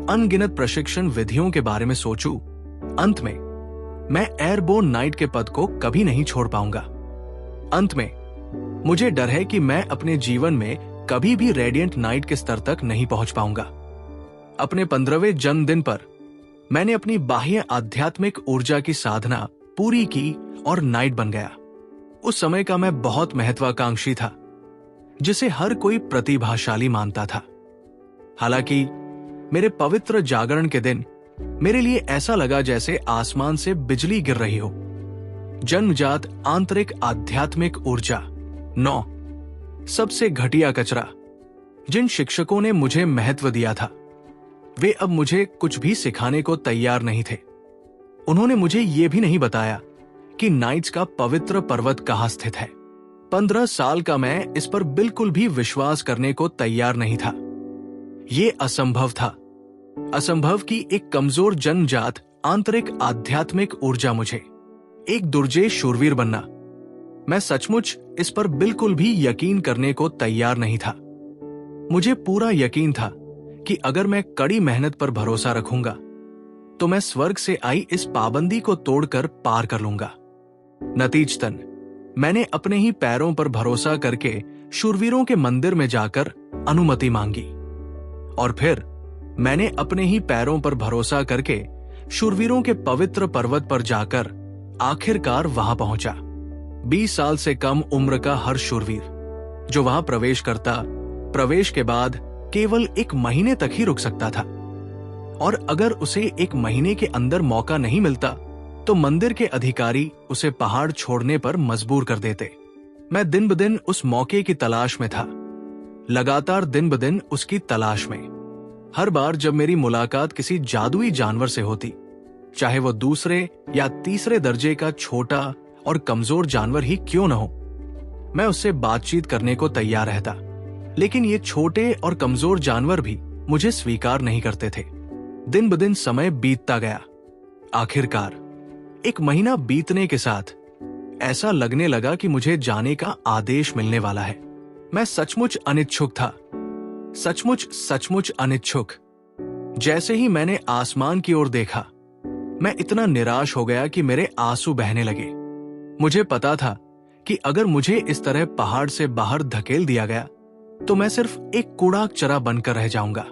A: अनगिनत प्रशिक्षण विधियों के बारे में सोचूं, अंत में मैं एयरबोर्न नाइट के पद को कभी नहीं छोड़ पाऊंगा। अंत में मुझे डर है कि मैं अपने जीवन में कभी भी रेडिएंट नाइट के स्तर तक नहीं पहुंच पाऊंगा। अपने 15वें जन्मदिन पर मैंने अपनी बाह्य आध्यात्मिक ऊर्जा की साधना पूरी की और नाइट बन गया। उस समय का मैं बहुत महत्वाकांक्षी था, जिसे हर कोई प्रतिभाशाली मानता था। हालांकि मेरे पवित्र जागरण के दिन मेरे लिए ऐसा लगा जैसे आसमान से बिजली गिर रही हो। जन्मजात आंतरिक आध्यात्मिक ऊर्जा 9, सबसे घटिया कचरा। जिन शिक्षकों ने मुझे महत्व दिया था, वे अब मुझे कुछ भी सिखाने को तैयार नहीं थे। उन्होंने मुझे यह भी नहीं बताया कि नाइट्स का पवित्र पर्वत कहां स्थित है। 15 साल का मैं इस पर बिल्कुल भी विश्वास करने को तैयार नहीं था। यह असंभव था। असंभव की एक कमजोर जन्मजात आंतरिक आध्यात्मिक ऊर्जा मुझे एक दुर्जय शूरवीर बनना। मैं सचमुच इस पर बिल्कुल भी यकीन करने को तैयार नहीं था। मुझे पूरा यकीन था कि अगर मैं कड़ी मेहनत पर भरोसा रखूंगा तो मैं स्वर्ग से आई इस पाबंदी को तोड़कर पार कर लूंगा। नतीजतन मैंने अपने ही पैरों पर भरोसा करके शूरवीरों के मंदिर में जाकर अनुमति मांगी, और फिर मैंने अपने ही पैरों पर भरोसा करके शूरवीरों के पवित्र पर्वत पर जाकर आखिरकार वहां पहुंचा। 20 साल से कम उम्र का हर शूरवीर जो वहां प्रवेश करता, प्रवेश के बाद केवल 1 महीने तक ही रुक सकता था, और अगर उसे 1 महीने के अंदर मौका नहीं मिलता तो मंदिर के अधिकारी उसे पहाड़ छोड़ने पर मजबूर कर देते। मैं दिन ब दिन उस मौके की तलाश में था, लगातार दिन ब दिन उसकी तलाश में। हर बार जब मेरी मुलाकात किसी जादुई जानवर से होती, चाहे वो दूसरे या तीसरे दर्जे का छोटा और कमजोर जानवर ही क्यों न हो, मैं उससे बातचीत करने को तैयार रहता। लेकिन ये छोटे और कमजोर जानवर भी मुझे स्वीकार नहीं करते थे। दिन ब दिन समय बीतता गया। आखिरकार 1 महीना बीतने के साथ ऐसा लगने लगा कि मुझे जाने का आदेश मिलने वाला है। मैं सचमुच अनिच्छुक था, सचमुच सचमुच अनिच्छुक। जैसे ही मैंने आसमान की ओर देखा, मैं इतना निराश हो गया कि मेरे आंसू बहने लगे। मुझे पता था कि अगर मुझे इस तरह पहाड़ से बाहर धकेल दिया गया तो मैं सिर्फ एक कूड़ाक चरा बनकर रह जाऊंगा।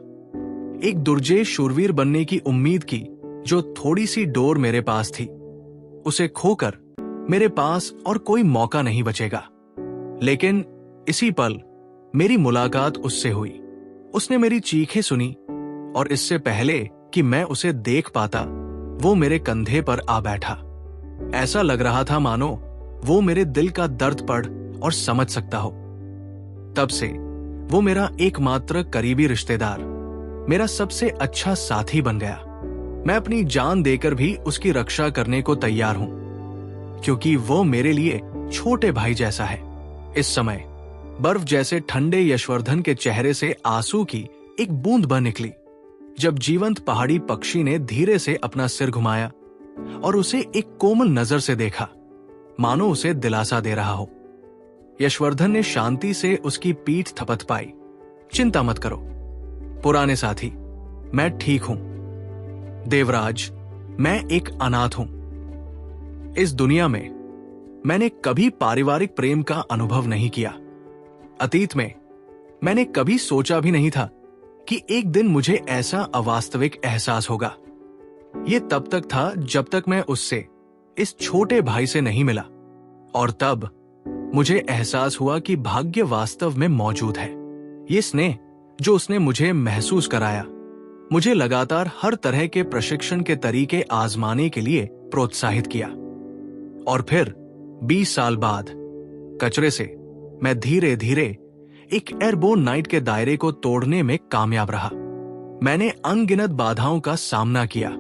A: एक दुर्जेय शूरवीर बनने की उम्मीद की जो थोड़ी सी डोर मेरे पास थी, उसे खोकर मेरे पास और कोई मौका नहीं बचेगा। लेकिन इसी पल मेरी मुलाकात उससे हुई। उसने मेरी चीखें सुनी और इससे पहले कि मैं उसे देख पाता, वो मेरे कंधे पर आ बैठा। ऐसा लग रहा था मानो वो मेरे दिल का दर्द पढ़ और समझ सकता हो। तब से वो मेरा एकमात्र करीबी रिश्तेदार, मेरा सबसे अच्छा साथी बन गया। मैं अपनी जान देकर भी उसकी रक्षा करने को तैयार हूं, क्योंकि वो मेरे लिए छोटे भाई जैसा है। इस समय बर्फ जैसे ठंडे यशवर्धन के चेहरे से आंसू की एक बूंद बह निकली जब जीवंत पहाड़ी पक्षी ने धीरे से अपना सिर घुमाया और उसे एक कोमल नजर से देखा, मानो उसे दिलासा दे रहा हो। यशवर्धन ने शांति से उसकी पीठ थपथपाई। चिंता मत करो पुराने साथी, मैं ठीक हूं। देवराज, मैं एक अनाथ हूं। इस दुनिया में मैंने कभी पारिवारिक प्रेम का अनुभव नहीं किया। अतीत में मैंने कभी सोचा भी नहीं था कि एक दिन मुझे ऐसा अवास्तविक एहसास होगा। यह तब तक था जब तक मैं उससे, इस छोटे भाई से नहीं मिला, और तब मुझे एहसास हुआ कि भाग्य वास्तव में मौजूद है। ये स्नेह जो उसने मुझे महसूस कराया, मुझे लगातार हर तरह के प्रशिक्षण के तरीके आजमाने के लिए प्रोत्साहित किया। और फिर 20 साल बाद कचरे से मैं धीरे धीरे एक एयरबोर्न नाइट के दायरे को तोड़ने में कामयाब रहा। मैंने अनगिनत बाधाओं का सामना किया।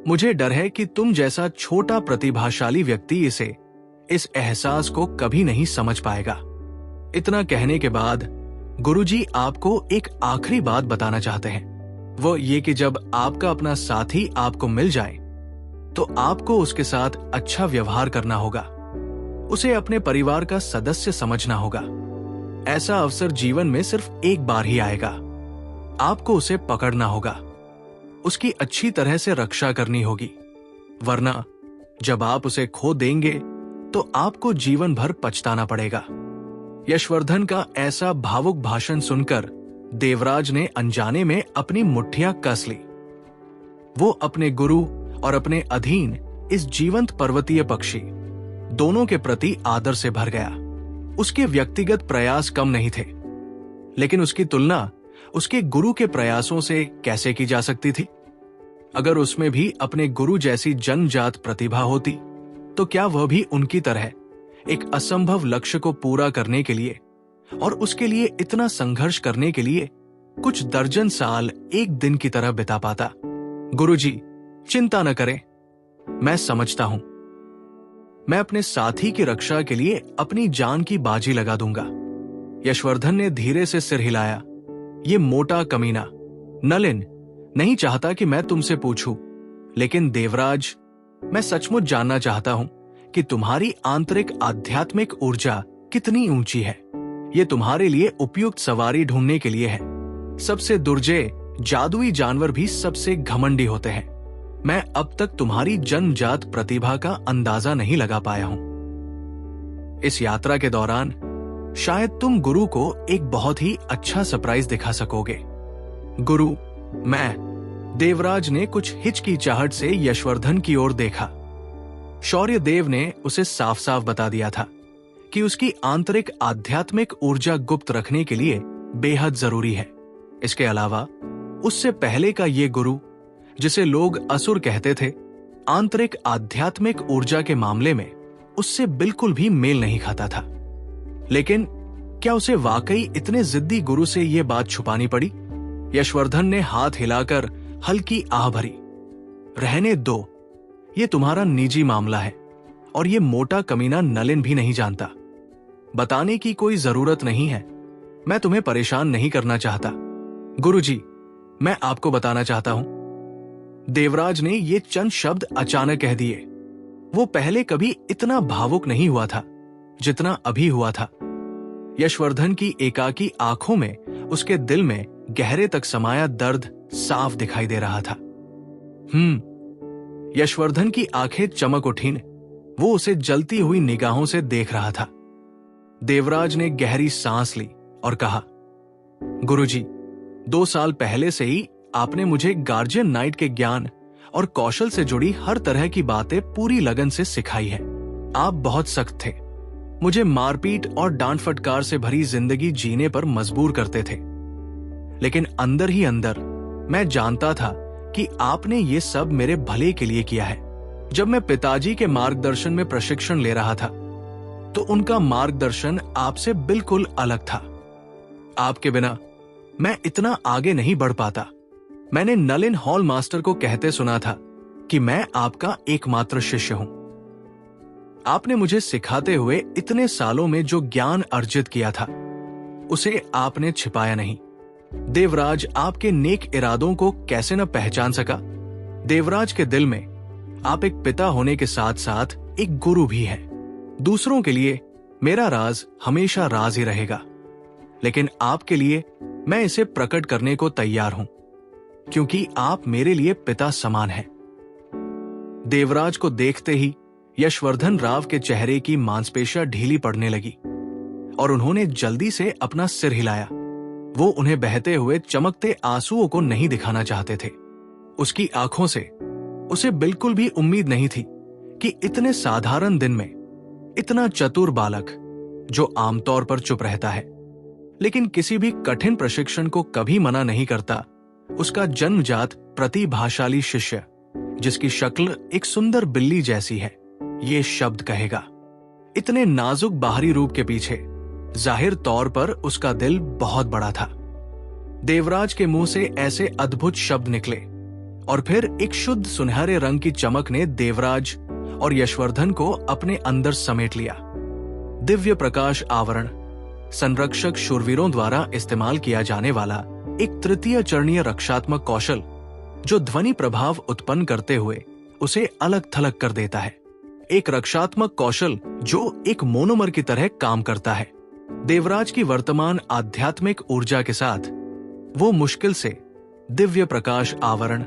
A: मुझे डर है कि तुम जैसा छोटा प्रतिभाशाली व्यक्ति इस एहसास को कभी नहीं समझ पाएगा। इतना कहने के बाद गुरुजी आपको एक आखिरी बात बताना चाहते हैं। वो ये कि जब आपका अपना साथी आपको मिल जाए तो आपको उसके साथ अच्छा व्यवहार करना होगा, उसे अपने परिवार का सदस्य समझना होगा। ऐसा अवसर जीवन में सिर्फ एक बार ही आएगा। आपको उसे पकड़ना होगा, उसकी अच्छी तरह से रक्षा करनी होगी, वरना जब आप उसे खो देंगे तो आपको जीवन भर पछताना पड़ेगा। यशवर्धन का ऐसा भावुक भाषण सुनकर देवराज ने अनजाने में अपनी मुट्ठियां कस ली। वो अपने गुरु और अपने अधीन इस जीवंत पर्वतीय पक्षी दोनों के प्रति आदर से भर गया। उसके व्यक्तिगत प्रयास कम नहीं थे, लेकिन उसकी तुलना उसके गुरु के प्रयासों से कैसे की जा सकती थी? अगर उसमें भी अपने गुरु जैसी जन्मजात प्रतिभा होती तो क्या वह भी उनकी तरह एक असंभव लक्ष्य को पूरा करने के लिए और उसके लिए इतना संघर्ष करने के लिए कुछ दर्जन साल एक दिन की तरह बिता पाता? गुरुजी, चिंता न करें, मैं समझता हूं। मैं अपने साथी की रक्षा के लिए अपनी जान की बाजी लगा दूंगा। यशवर्धन ने धीरे से सिर हिलाया। ये मोटा कमीना नलिन नहीं चाहता कि मैं तुमसे पूछूं, लेकिन देवराज, मैं सचमुच जानना चाहता हूं कि तुम्हारी आंतरिक आध्यात्मिक ऊर्जा कितनी ऊंची है। ये तुम्हारे लिए उपयुक्त सवारी ढूंढने के लिए है। सबसे दुर्जय जादुई जानवर भी सबसे घमंडी होते हैं। मैं अब तक तुम्हारी जन्मजात प्रतिभा का अंदाजा नहीं लगा पाया हूं। इस यात्रा के दौरान शायद तुम गुरु को एक बहुत ही अच्छा सरप्राइज दिखा सकोगे। गुरु, देवराज ने कुछ हिचकिचाहट से यशवर्धन की ओर देखा। शौर्य देव ने उसे साफ साफ बता दिया था कि उसकी आंतरिक आध्यात्मिक ऊर्जा गुप्त रखने के लिए बेहद जरूरी है। इसके अलावा उससे पहले का ये गुरु, जिसे लोग असुर कहते थे, आंतरिक आध्यात्मिक ऊर्जा के मामले में उससे बिल्कुल भी मेल नहीं खाता था। लेकिन क्या उसे वाकई इतने जिद्दी गुरु से यह बात छुपानी पड़ी? यशवर्धन ने हाथ हिलाकर हल्की आह भरी। रहने दो, ये तुम्हारा निजी मामला है और ये मोटा कमीना नलिन भी नहीं जानता। बताने की कोई जरूरत नहीं है। मैं तुम्हें परेशान नहीं करना चाहता। गुरुजी, मैं आपको बताना चाहता हूं। देवराज ने ये चंद शब्द अचानक कह दिए। वो पहले कभी इतना भावुक नहीं हुआ था जितना अभी हुआ था। यशवर्धन की एकाकी आंखों में उसके दिल में गहरे तक समाया दर्द साफ दिखाई दे रहा था। यशवर्धन की आंखें चमक उठीं। वो उसे जलती हुई निगाहों से देख रहा था। देवराज ने गहरी सांस ली और कहा, गुरुजी, 2 साल पहले से ही आपने मुझे गार्जियन नाइट के ज्ञान और कौशल से जुड़ी हर तरह की बातें पूरी लगन से सिखाई है। आप बहुत सख्त थे, मुझे मारपीट और डांट फटकार से भरी जिंदगी जीने पर मजबूर करते थे, लेकिन अंदर ही अंदर मैं जानता था कि आपने ये सब मेरे भले के लिए किया है। जब मैं पिताजी के मार्गदर्शन में प्रशिक्षण ले रहा था तो उनका मार्गदर्शन आपसे बिल्कुल अलग था। आपके बिना मैं इतना आगे नहीं बढ़ पाता। मैंने नलिन हॉल मास्टर को कहते सुना था कि मैं आपका एकमात्र शिष्य हूं। आपने मुझे सिखाते हुए इतने सालों में जो ज्ञान अर्जित किया था उसे आपने छिपाया नहीं। देवराज आपके नेक इरादों को कैसे न पहचान सका। देवराज के दिल में आप एक पिता होने के साथ साथ एक गुरु भी हैं। दूसरों के लिए मेरा राज हमेशा राज ही रहेगा, लेकिन आपके लिए मैं इसे प्रकट करने को तैयार हूं, क्योंकि आप मेरे लिए पिता समान हैं। देवराज को देखते ही यशवर्धन राव के चेहरे की मांसपेशियां ढीली पड़ने लगी और उन्होंने जल्दी से अपना सिर हिलाया। वो उन्हें बहते हुए चमकते आंसुओं को नहीं दिखाना चाहते थे। उसकी आंखों से उसे बिल्कुल भी उम्मीद नहीं थी कि इतने साधारण दिन में इतना चतुर बालक, जो आमतौर पर चुप रहता है लेकिन किसी भी कठिन प्रशिक्षण को कभी मना नहीं करता, उसका जन्मजात प्रतिभाशाली शिष्य, जिसकी शक्ल एक सुंदर बिल्ली जैसी है, ये शब्द कहेगा। इतने नाजुक बाहरी रूप के पीछे जाहिर तौर पर उसका दिल बहुत बड़ा था। देवराज के मुंह से ऐसे अद्भुत शब्द निकले और फिर एक शुद्ध सुनहरे रंग की चमक ने देवराज और यशवर्धन को अपने अंदर समेट लिया। दिव्य प्रकाश आवरण संरक्षक शूरवीरों द्वारा इस्तेमाल किया जाने वाला एक तृतीय चरणीय रक्षात्मक कौशल, जो ध्वनि प्रभाव उत्पन्न करते हुए उसे अलग थलग कर देता है। एक रक्षात्मक कौशल जो एक मोनोमर की तरह काम करता है। देवराज की वर्तमान आध्यात्मिक ऊर्जा के साथ वो मुश्किल से दिव्य प्रकाश आवरण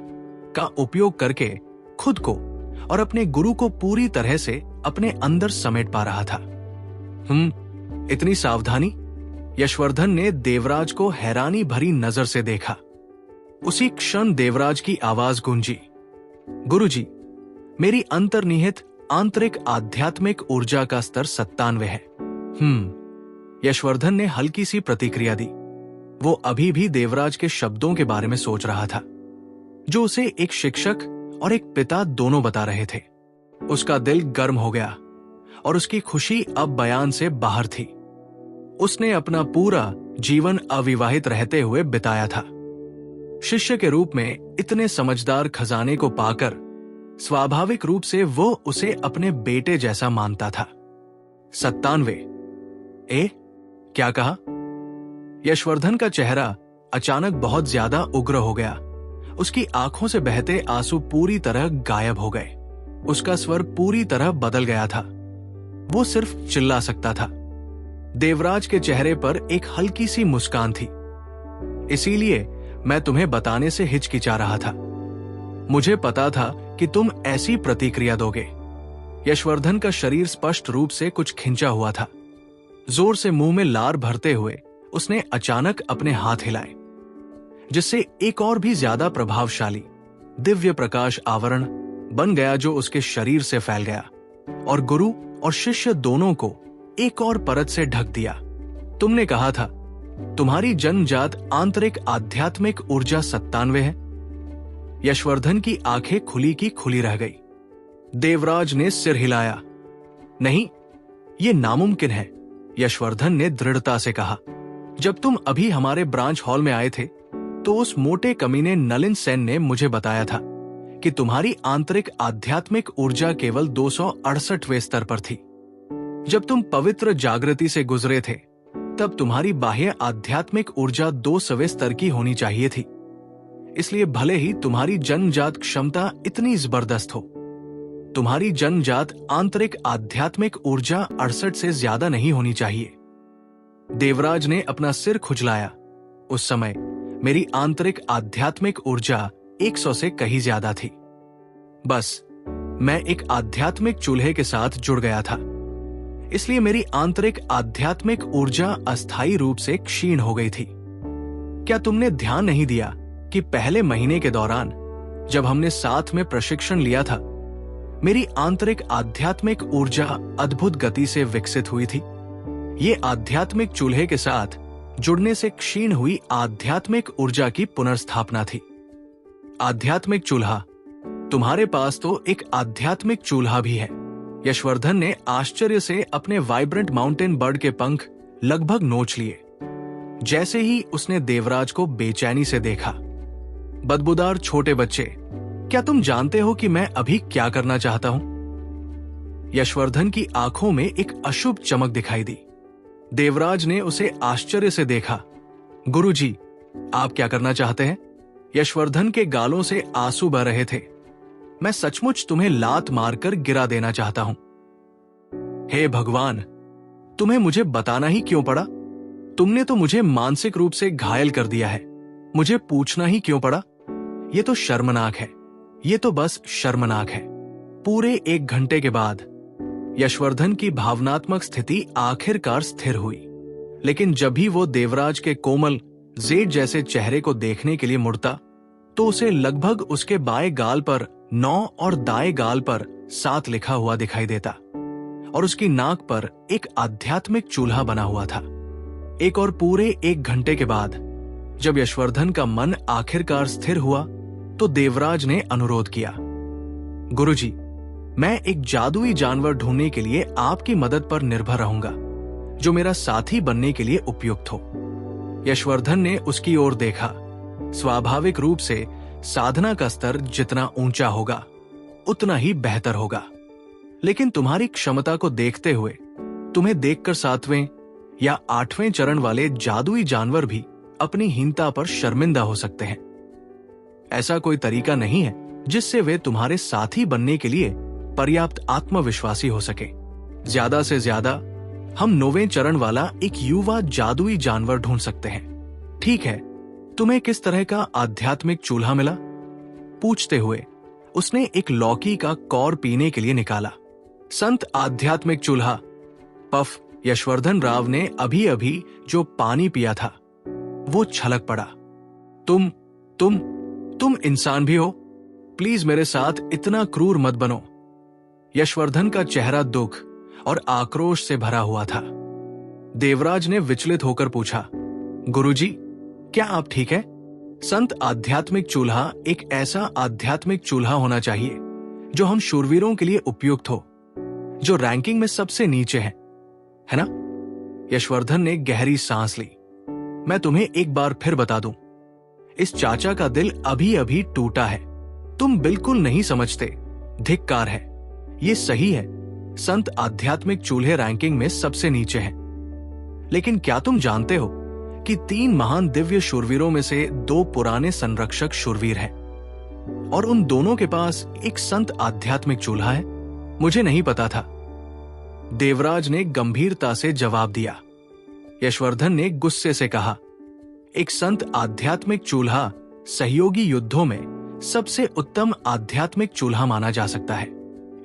A: का उपयोग करके खुद को और अपने गुरु को पूरी तरह से अपने अंदर समेट पा रहा था। इतनी सावधानी? यशवर्धन ने देवराज को हैरानी भरी नजर से देखा। उसी क्षण देवराज की आवाज गूंजी, गुरुजी, मेरी अंतर्निहित आंतरिक आध्यात्मिक ऊर्जा का स्तर 97 है। यशवर्धन ने हल्की सी प्रतिक्रिया दी। वो अभी भी देवराज के शब्दों के बारे में सोच रहा था, जो उसे एक शिक्षक और एक पिता दोनों बता रहे थे। उसका दिल गर्म हो गया और उसकी खुशी अब बयान से बाहर थी। उसने अपना पूरा जीवन अविवाहित रहते हुए बिताया था। शिष्य के रूप में इतने समझदार खजाने को पाकर स्वाभाविक रूप से वो उसे अपने बेटे जैसा मानता था। 97? क्या कहा? यशवर्धन का चेहरा अचानक बहुत ज्यादा उग्र हो गया। उसकी आंखों से बहते आंसू पूरी तरह गायब हो गए। उसका स्वर पूरी तरह बदल गया था। वो सिर्फ चिल्ला सकता था। देवराज के चेहरे पर एक हल्की सी मुस्कान थी। इसीलिए मैं तुम्हें बताने से हिचकिचा रहा था। मुझे पता था कि तुम ऐसी प्रतिक्रिया दोगे। यशवर्धन का शरीर स्पष्ट रूप से कुछ खिंचा हुआ था। जोर से मुंह में लार भरते हुए उसने अचानक अपने हाथ हिलाए, जिससे एक और भी ज्यादा प्रभावशाली दिव्य प्रकाश आवरण बन गया, जो उसके शरीर से फैल गया और गुरु और शिष्य दोनों को एक और परत से ढक दिया। तुमने कहा था तुम्हारी जन्मजात आंतरिक आध्यात्मिक ऊर्जा 97 है। यशवर्धन की आंखें खुली की खुली रह गई। देवराज ने सिर हिलाया। नहीं, ये नामुमकिन है, यशवर्धन ने दृढ़ता से कहा। जब तुम अभी हमारे ब्रांच हॉल में आए थे तो उस मोटे कमीने नलिन सेन ने मुझे बताया था कि तुम्हारी आंतरिक आध्यात्मिक ऊर्जा केवल 268वें स्तर पर थी। जब तुम पवित्र जागृति से गुजरे थे तब तुम्हारी बाह्य आध्यात्मिक ऊर्जा 200वें स्तर की होनी चाहिए थी। इसलिए भले ही तुम्हारी जन्मजात क्षमता इतनी जबरदस्त हो, तुम्हारी जन्मजात आंतरिक आध्यात्मिक ऊर्जा 68 से ज्यादा नहीं होनी चाहिए। देवराज ने अपना सिर खुजलाया। उस समय मेरी आंतरिक आध्यात्मिक ऊर्जा 100 से कहीं ज्यादा थी। बस मैं एक आध्यात्मिक चूल्हे के साथ जुड़ गया था, इसलिए मेरी आंतरिक आध्यात्मिक ऊर्जा अस्थायी रूप से क्षीण हो गई थी। क्या तुमने ध्यान नहीं दिया कि पहले महीने के दौरान जब हमने साथ में प्रशिक्षण लिया था, मेरी आंतरिक आध्यात्मिक ऊर्जा अद्भुत गति से विकसित हुई थी। ये आध्यात्मिक चूल्हे के साथ जुड़ने से क्षीण हुई आध्यात्मिक ऊर्जा की पुनर्स्थापना थी। आध्यात्मिक चूल्हा, तुम्हारे पास तो एक आध्यात्मिक चूल्हा भी है। यशवर्धन ने आश्चर्य से अपने वाइब्रेंट माउंटेन बर्ड के पंख लगभग नोच लिए जैसे ही उसने देवराज को बेचैनी से देखा। बदबूदार छोटे बच्चे, क्या तुम जानते हो कि मैं अभी क्या करना चाहता हूं? यशवर्धन की आंखों में एक अशुभ चमक दिखाई दी। देवराज ने उसे आश्चर्य से देखा। गुरुजी, आप क्या करना चाहते हैं? यशवर्धन के गालों से आंसू बह रहे थे। मैं सचमुच तुम्हें लात मारकर गिरा देना चाहता हूं। हे भगवान, तुम्हें मुझे बताना ही क्यों पड़ा? तुमने तो मुझे मानसिक रूप से घायल कर दिया है। मुझे पूछना ही क्यों पड़ा? ये तो शर्मनाक है। ये तो बस शर्मनाक है। पूरे 1 घंटे के बाद यशवर्धन की भावनात्मक स्थिति आखिरकार स्थिर हुई, लेकिन जब भी वो देवराज के कोमल जेड जैसे चेहरे को देखने के लिए मुड़ता, तो उसे लगभग उसके बाएं गाल पर 9 और दाएं गाल पर 7 लिखा हुआ दिखाई देता, और उसकी नाक पर एक आध्यात्मिक चूल्हा बना हुआ था। एक और पूरे 1 घंटे के बाद जब यशवर्धन का मन आखिरकार स्थिर हुआ, तो देवराज ने अनुरोध किया, गुरुजी, मैं एक जादुई जानवर ढूंढने के लिए आपकी मदद पर निर्भर रहूंगा, जो मेरा साथी बनने के लिए उपयुक्त हो। यशवर्धन ने उसकी ओर देखा। स्वाभाविक रूप से साधना का स्तर जितना ऊंचा होगा, उतना ही बेहतर होगा, लेकिन तुम्हारी क्षमता को देखते हुए तुम्हें देखकर 7वें या 8वें चरण वाले जादुई जानवर भी अपनी हीनता पर शर्मिंदा हो सकते हैं। ऐसा कोई तरीका नहीं है जिससे वे तुम्हारे साथी बनने के लिए पर्याप्त आत्मविश्वासी हो सके। ज्यादा से ज्यादा हम 9वें चरण वाला एक युवा जादुई जानवर ढूंढ सकते हैं। ठीक है, तुम्हें किस तरह का आध्यात्मिक चूल्हा मिला? पूछते हुए उसने एक लौकी का कौर पीने के लिए निकाला। संत आध्यात्मिक चूल्हा। पफ। यशवर्धन राव ने अभी अभी जो पानी पिया था वो छलक पड़ा। तुम इंसान भी हो? प्लीज मेरे साथ इतना क्रूर मत बनो। यशवर्धन का चेहरा दुख और आक्रोश से भरा हुआ था। देवराज ने विचलित होकर पूछा, गुरुजी, क्या आप ठीक है? संत आध्यात्मिक चूल्हा एक ऐसा आध्यात्मिक चूल्हा होना चाहिए जो हम शूरवीरों के लिए उपयुक्त हो, जो रैंकिंग में सबसे नीचे है ना? यशवर्धन ने गहरी सांस ली। मैं तुम्हें एक बार फिर बता दूं, इस चाचा का दिल अभी अभी टूटा है। तुम बिल्कुल नहीं समझते। धिक्कार है। ये सही है, संत आध्यात्मिक चूल्हे रैंकिंग में सबसे नीचे हैं। लेकिन क्या तुम जानते हो कि 3 महान दिव्य शूरवीरों में से 2 पुराने संरक्षक शूरवीर हैं, और उन दोनों के पास एक संत आध्यात्मिक चूल्हा है? मुझे नहीं पता था। देवराज ने गंभीरता से जवाब दिया। यशवर्धन ने गुस्से से कहा, एक संत आध्यात्मिक चूल्हा सहयोगी युद्धों में सबसे उत्तम आध्यात्मिक चूल्हा माना जा सकता है।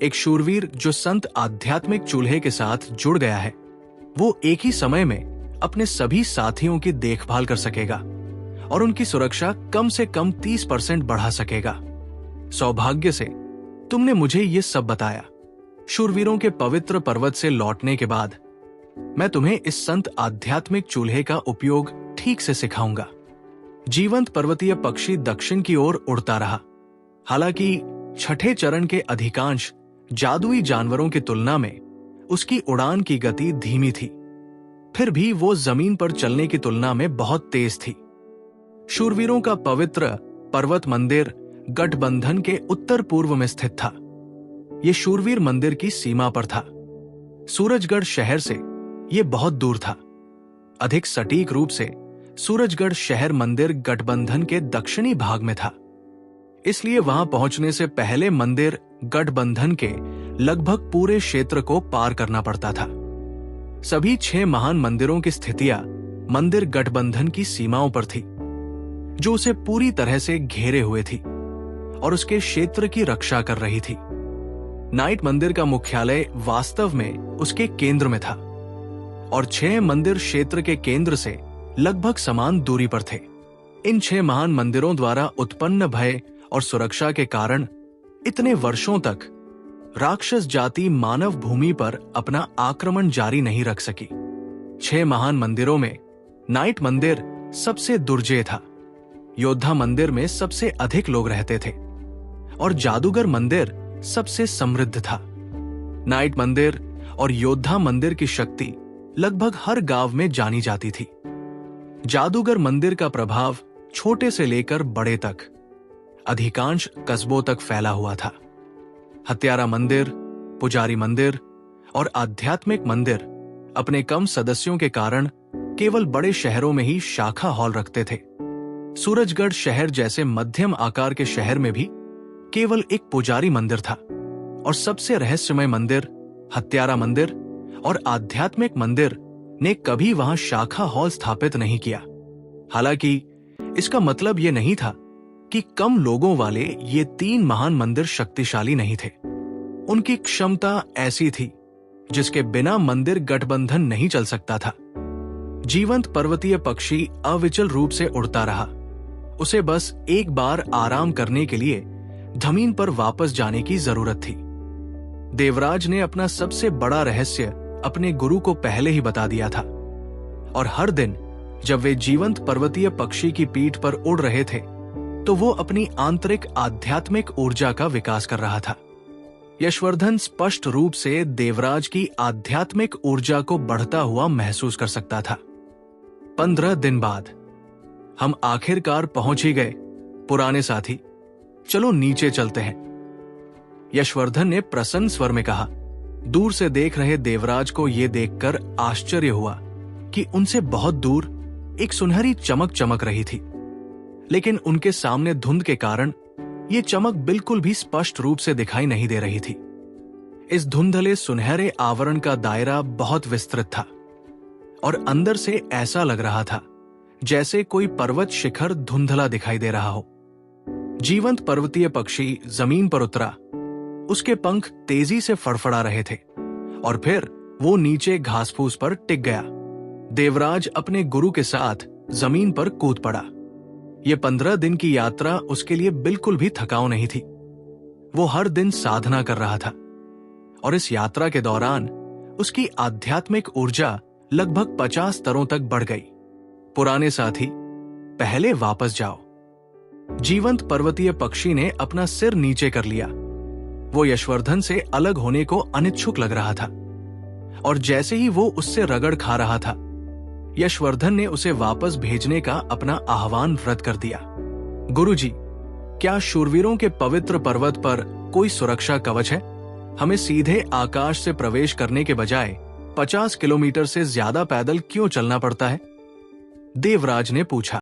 A: एक शूरवीर जो संत आध्यात्मिक चूल्हे के साथ जुड़ गया है, वो एक ही समय में अपने सभी साथियों की देखभाल कर सकेगा और उनकी सुरक्षा कम से कम 30% बढ़ा सकेगा। सौभाग्य से तुमने मुझे ये सब बताया। शूरवीरों के पवित्र पर्वत से लौटने के बाद मैं तुम्हें इस संत आध्यात्मिक चूल्हे का उपयोग ठीक से सिखाऊंगा। जीवंत पर्वतीय पक्षी दक्षिण की ओर उड़ता रहा। हालांकि 6ठे चरण के अधिकांश जादुई जानवरों की तुलना में उसकी उड़ान की गति धीमी थी, फिर भी वो जमीन पर चलने की तुलना में बहुत तेज थी। शूरवीरों का पवित्र पर्वत मंदिर गठबंधन के उत्तर पूर्व में स्थित था। ये शूरवीर मंदिर की सीमा पर था। सूरजगढ़ शहर से ये बहुत दूर था। अधिक सटीक रूप से सूरजगढ़ शहर मंदिर गठबंधन के दक्षिणी भाग में था, इसलिए वहां पहुंचने से पहले मंदिर गठबंधन के लगभग पूरे क्षेत्र को पार करना पड़ता था। सभी 6 महान मंदिरों की स्थितियां मंदिर गठबंधन की सीमाओं पर थी, जो उसे पूरी तरह से घेरे हुए थी और उसके क्षेत्र की रक्षा कर रही थी। नाइट मंदिर का मुख्यालय वास्तव में उसके केंद्र में था और 6 मंदिर क्षेत्र के केंद्र से लगभग समान दूरी पर थे। इन 6 महान मंदिरों द्वारा उत्पन्न भय और सुरक्षा के कारण इतने वर्षों तक राक्षस जाति मानव भूमि पर अपना आक्रमण जारी नहीं रख सकी। 6 महान मंदिरों में नाइट मंदिर सबसे दुर्जय था, योद्धा मंदिर में सबसे अधिक लोग रहते थे और जादूगर मंदिर सबसे समृद्ध था। नाइट मंदिर और योद्धा मंदिर की शक्ति लगभग हर गांव में जानी जाती थी। जादूगर मंदिर का प्रभाव छोटे से लेकर बड़े तक अधिकांश कस्बों तक फैला हुआ था। हत्यारा मंदिर, पुजारी मंदिर और आध्यात्मिक मंदिर अपने कम सदस्यों के कारण केवल बड़े शहरों में ही शाखा हॉल रखते थे। सूरजगढ़ शहर जैसे मध्यम आकार के शहर में भी केवल एक पुजारी मंदिर था और सबसे रहस्यमय मंदिर, हत्यारा मंदिर और आध्यात्मिक मंदिर ने कभी वहां शाखा हॉल स्थापित नहीं किया। हालांकि इसका मतलब यह नहीं था कि कम लोगों वाले ये 3 महान मंदिर शक्तिशाली नहीं थे। उनकी क्षमता ऐसी थी जिसके बिना मंदिर गठबंधन नहीं चल सकता था। जीवंत पर्वतीय पक्षी अविचल रूप से उड़ता रहा। उसे बस एक बार आराम करने के लिए जमीन पर वापस जाने की जरूरत थी। देवराज ने अपना सबसे बड़ा रहस्य अपने गुरु को पहले ही बता दिया था और हर दिन जब वे जीवंत पर्वतीय पक्षी की पीठ पर उड़ रहे थे तो वो अपनी आंतरिक आध्यात्मिक ऊर्जा का विकास कर रहा था। यशवर्धन स्पष्ट रूप से देवराज की आध्यात्मिक ऊर्जा को बढ़ता हुआ महसूस कर सकता था। 15 दिन बाद हम आखिरकार पहुंच ही गए। पुराने साथी, चलो नीचे चलते हैं, यशवर्धन ने प्रसन्न स्वर में कहा। दूर से देख रहे देवराज को यह देखकर आश्चर्य हुआ कि उनसे बहुत दूर एक सुनहरी चमक चमक रही थी, लेकिन उनके सामने धुंध के कारण यह चमक बिल्कुल भी स्पष्ट रूप से दिखाई नहीं दे रही थी। इस धुंधले सुनहरे आवरण का दायरा बहुत विस्तृत था और अंदर से ऐसा लग रहा था जैसे कोई पर्वत शिखर धुंधला दिखाई दे रहा हो। जीवंत पर्वतीय पक्षी जमीन पर उतरा। उसके पंख तेजी से फड़फड़ा रहे थे और फिर वो नीचे घास-फूस पर टिक गया। देवराज अपने गुरु के साथ जमीन पर कूद पड़ा। यह 15 दिन की यात्रा उसके लिए बिल्कुल भी थकाऊ नहीं थी। वो हर दिन साधना कर रहा था और इस यात्रा के दौरान उसकी आध्यात्मिक ऊर्जा लगभग 50 स्तरों तक बढ़ गई। पुराने साथी, पहले वापस जाओ। जीवंत पर्वतीय पक्षी ने अपना सिर नीचे कर लिया। वो यशवर्धन से अलग होने को अनिच्छुक लग रहा था और जैसे ही वो उससे रगड़ खा रहा था, यशवर्धन ने उसे वापस भेजने का अपना आह्वान रद्द कर दिया। गुरुजी, क्या शूरवीरों के पवित्र पर्वत पर कोई सुरक्षा कवच है? हमें सीधे आकाश से प्रवेश करने के बजाय 50 किलोमीटर से ज्यादा पैदल क्यों चलना पड़ता है? देवराज ने पूछा।